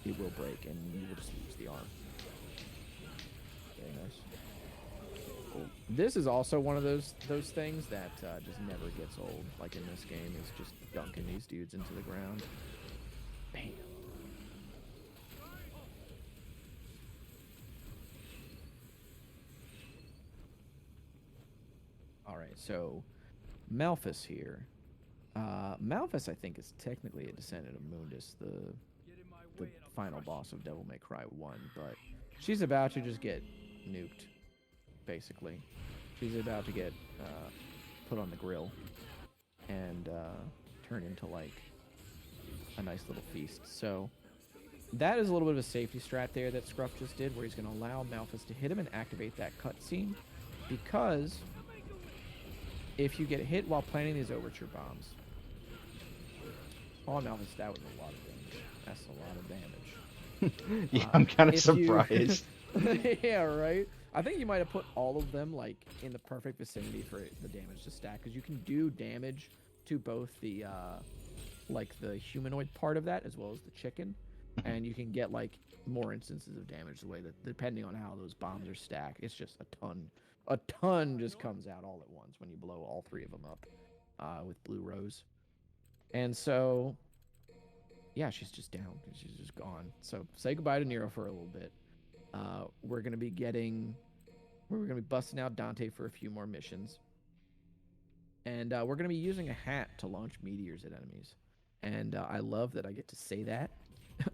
it will break and you will just lose the arm. Very nice. Cool. This is also one of those things that just never gets old. Like in this game, is just dunking these dudes into the ground. Bam. All right, so Malphus here. Malphus, I think, is technically a descendant of Mundus, the final boss of Devil May Cry 1, but she's about to just get nuked, basically. She's about to get put on the grill and turn into, like, a nice little feast. So that is a little bit of a safety strat there that Scruff just did, where he's going to allow Malphus to hit him and activate that cutscene, because if you get hit while planting these overture bombs, Malphus, that was a lot of damage. That's a lot of damage. Yeah, I'm kind of surprised. Yeah, right? I think you might have put all of them, like, in the perfect vicinity for the damage to stack, because you can do damage to both the, like, the humanoid part of that, as well as the chicken, and you can get, like, more instances of damage the way that, depending on how those bombs are stacked, it's just a ton just comes out all at once when you blow all 3 of them up with Blue Rose. And so, yeah, she's just down. She's just gone. So say goodbye to Nero for a little bit. We're going to be busting out Dante for a few more missions. And we're going to be using a hat to launch meteors at enemies. And I love that I get to say that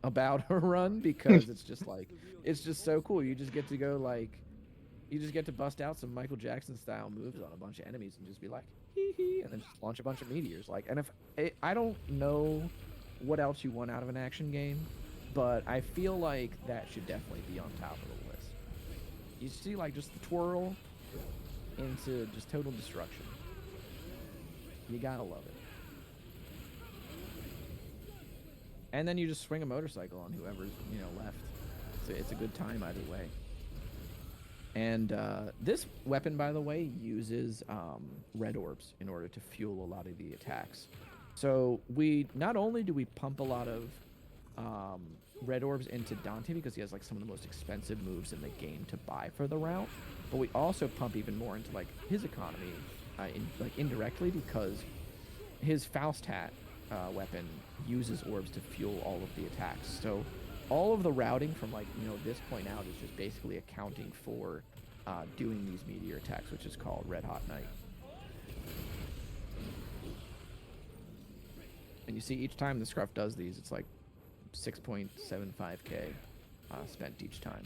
about her run, because it's just like, it's just so cool. You just get to go like, you just get to bust out some Michael Jackson style moves on a bunch of enemies and just be like, hee hee, and then just launch a bunch of meteors. Like, and I don't know what else you want out of an action game, but I feel like that should definitely be on top of the list. You see, like, just the twirl into just total destruction. You gotta love it. And then you just swing a motorcycle on whoever's, left. It's a good time either way. And this weapon, by the way, uses red orbs in order to fuel a lot of the attacks. So not only do we pump a lot of red orbs into Dante because he has like some of the most expensive moves in the game to buy for the route, but we also pump even more into like his economy, indirectly, because his Faust hat weapon uses orbs to fuel all of the attacks. So all of the routing from this point out is just basically accounting for doing these meteor attacks, which is called Red Hot Night. And you see each time the Scruff does these, it's like 6.75k spent each time.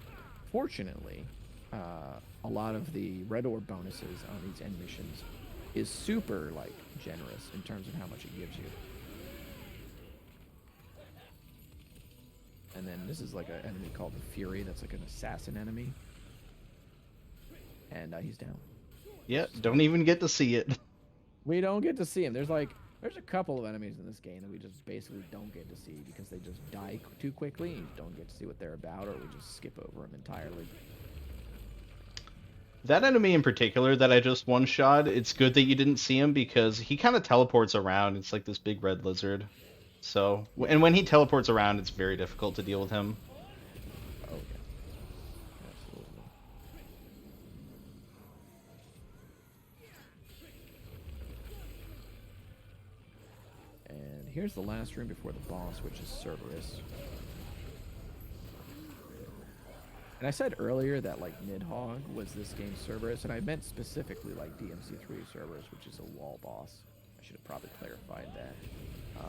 Fortunately, a lot of the red orb bonuses on these end missions is super generous in terms of how much it gives you. And then this is like an enemy called the Fury. That's like an assassin enemy. And he's down. Yeah, don't even get to see it. We don't get to see him. There's a couple of enemies in this game that we just basically don't get to see because they just die too quickly and you don't get to see what they're about, or we just skip over them entirely. That enemy in particular that I just one-shot, it's good that you didn't see him because he kind of teleports around. It's like this big red lizard. So, and when he teleports around, it's very difficult to deal with him. Oh, yeah. Absolutely. And here's the last room before the boss, which is Cerberus. And I said earlier that Nidhogg was this game's Cerberus, and I meant specifically DMC3 Cerberus, which is a wall boss. I should have probably clarified that.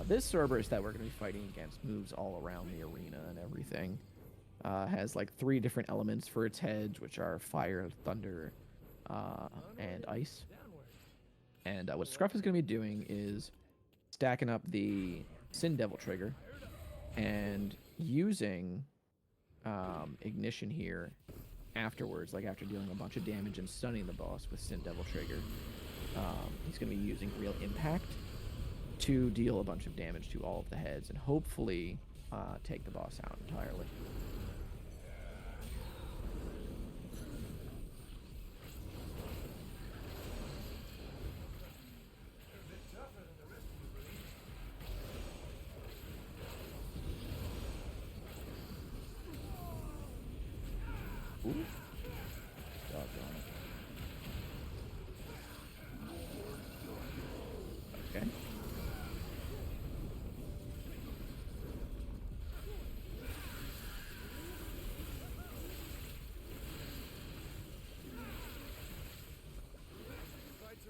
This Cerberus that we're going to be fighting against moves all around the arena and everything. Has 3 different elements for its heads, which are fire, thunder, and ice. And what Scruff is going to be doing is stacking up the Sin Devil trigger and using ignition here afterwards, after dealing a bunch of damage and stunning the boss with Sin Devil trigger. He's going to be using real impact to deal a bunch of damage to all of the heads and hopefully take the boss out entirely. Ooh. Doggone it. Okay.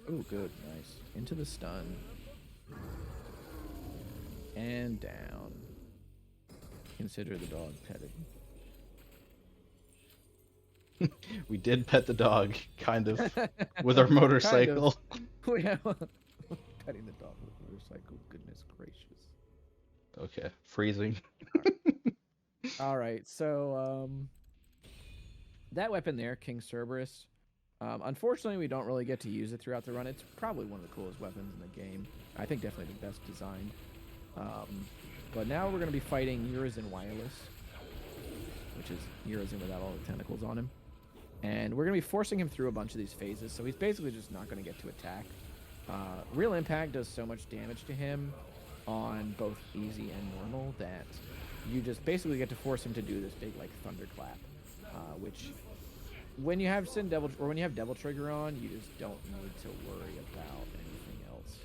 Oh, good. Nice. Into the stun. And down. Consider the dog petted. We did pet the dog, kind of, with our motorcycle. We have petting the dog with a motorcycle. Goodness gracious. Okay, freezing. All right, so that weapon there, King Cerberus. Unfortunately, we don't really get to use it throughout the run. It's probably one of the coolest weapons in the game. I think definitely the best designed. But now we're going to be fighting Urizen Wireless, which is Urizen without all the tentacles on him. And we're going to be forcing him through a bunch of these phases, so he's basically just not going to get to attack. Real Impact does so much damage to him on both easy and normal that you just basically get to force him to do this big thunderclap, which when you have Sin Devil or when you have Devil Trigger on, you just don't need to worry about anything else.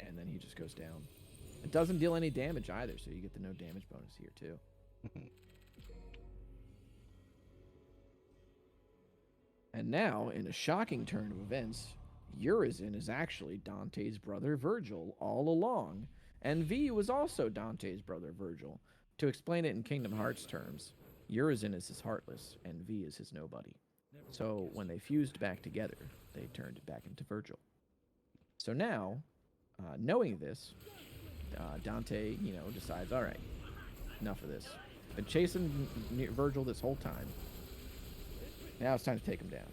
And then he just goes down. It doesn't deal any damage either, so you get the no damage bonus here too. And now, in a shocking turn of events, Urizen is actually Dante's brother Virgil all along, and V was also Dante's brother Virgil. To explain it in Kingdom Hearts terms, Urizen is his Heartless, and V is his Nobody. So when they fused back together, they turned back into Virgil. So now, knowing this, Dante, decides, all right, enough of this. Been chasing Virgil this whole time. Now it's time to take him down.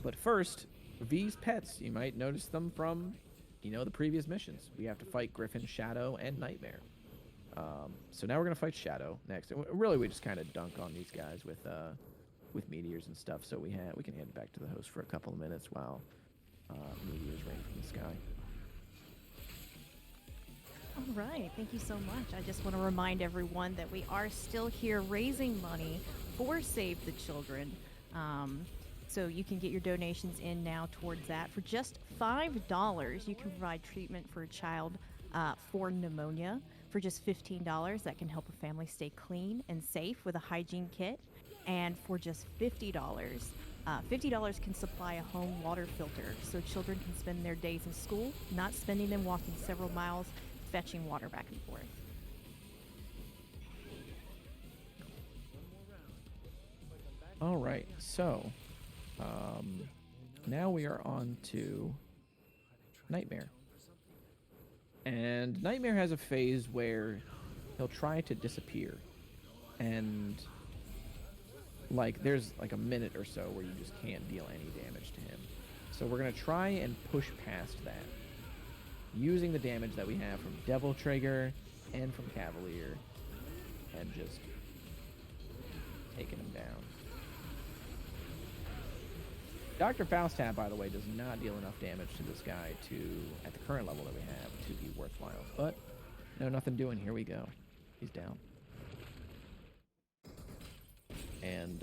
But first, V's pets. You might notice them from the previous missions. We have to fight Griffin, Shadow, and Nightmare. So now we're gonna fight Shadow next. And really, we just kind of dunk on these guys with meteors and stuff. So we can hand it back to the host for a couple of minutes while meteors rain from the sky. All right, thank you so much. I just want to remind everyone that we are still here raising money for Save the Children. So you can get your donations in now towards that. For just $5, you can provide treatment for a child for pneumonia. For just $15, that can help a family stay clean and safe with a hygiene kit. And for just $50, $50 can supply a home water filter so children can spend their days in school, not spending them walking several miles fetching water back and forth. All right, so now we are on to Nightmare. And Nightmare has a phase where he'll try to disappear. And there's a minute or so where you just can't deal any damage to him. So we're going to try and push past that, using the damage that we have from Devil Trigger and from Cavalier, and just taking him down. Dr. Faustat, by the way, does not deal enough damage to this guy at the current level that we have, to be worthwhile. But, no, nothing doing. Here we go. He's down. And,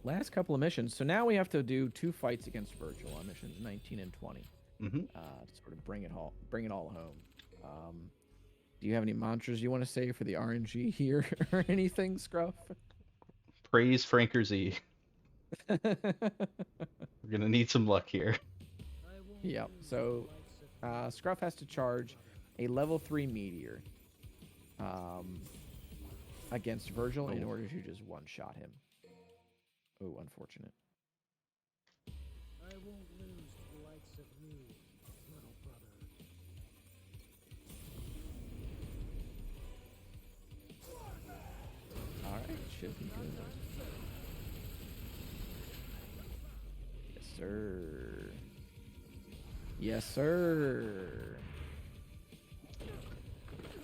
last couple of missions. So now we have to do 2 fights against Virgil on missions 19 and 20. Mm-hmm. To sort of bring it all home. Do you have any mantras you want to say for the RNG here or anything, Scruff? Praise Franker Z. We're gonna need some luck here. Yep. So Scruff has to charge a level 3 meteor against Virgil in order to just one-shot him. Oh, unfortunate. I won't lose to the likes of you, little brother. Alright, should be good. Yes, sir. Yes, sir.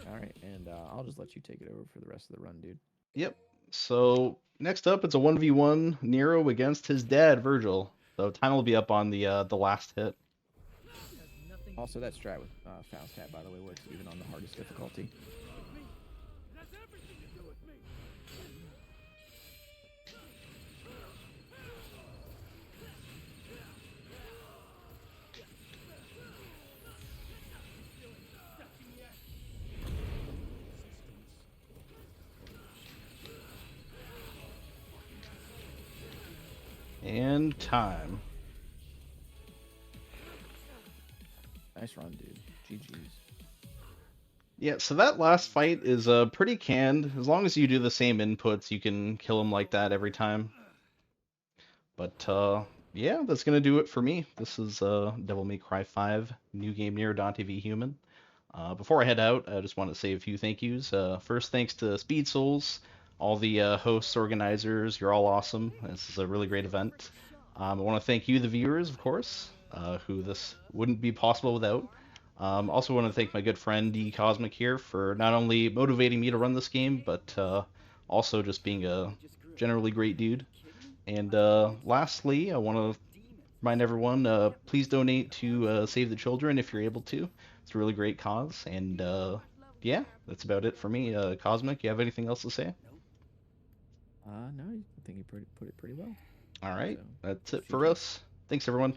Alright, and I'll just let you take it over for the rest of the run, dude. Yep. So next up, it's a 1v1 Nero against his dad, Virgil. So time will be up on the last hit. Also, that strat with Faustat, by the way, works even on the hardest difficulty. And time. Nice run, dude. GG's. Yeah, so that last fight is pretty canned. As long as you do the same inputs, you can kill him like that every time. But yeah, that's gonna do it for me. This is Devil May Cry 5, new game Nero Dante v Human. Before I head out, I just want to say a few thank yous. First, thanks to Speed Souls, all the hosts, organizers. You're all awesome. This is a really great event. I want to thank you, the viewers, of course, who this wouldn't be possible without. Also want to thank my good friend D Cosmic here for not only motivating me to run this game, but also just being a generally great dude. And lastly, I want to remind everyone, please donate to Save the Children if you're able to. It's a really great cause. And yeah, that's about it for me. Cosmic, you have anything else to say? No, I think you put it pretty well. All right, So, that's it for us. Thanks, everyone.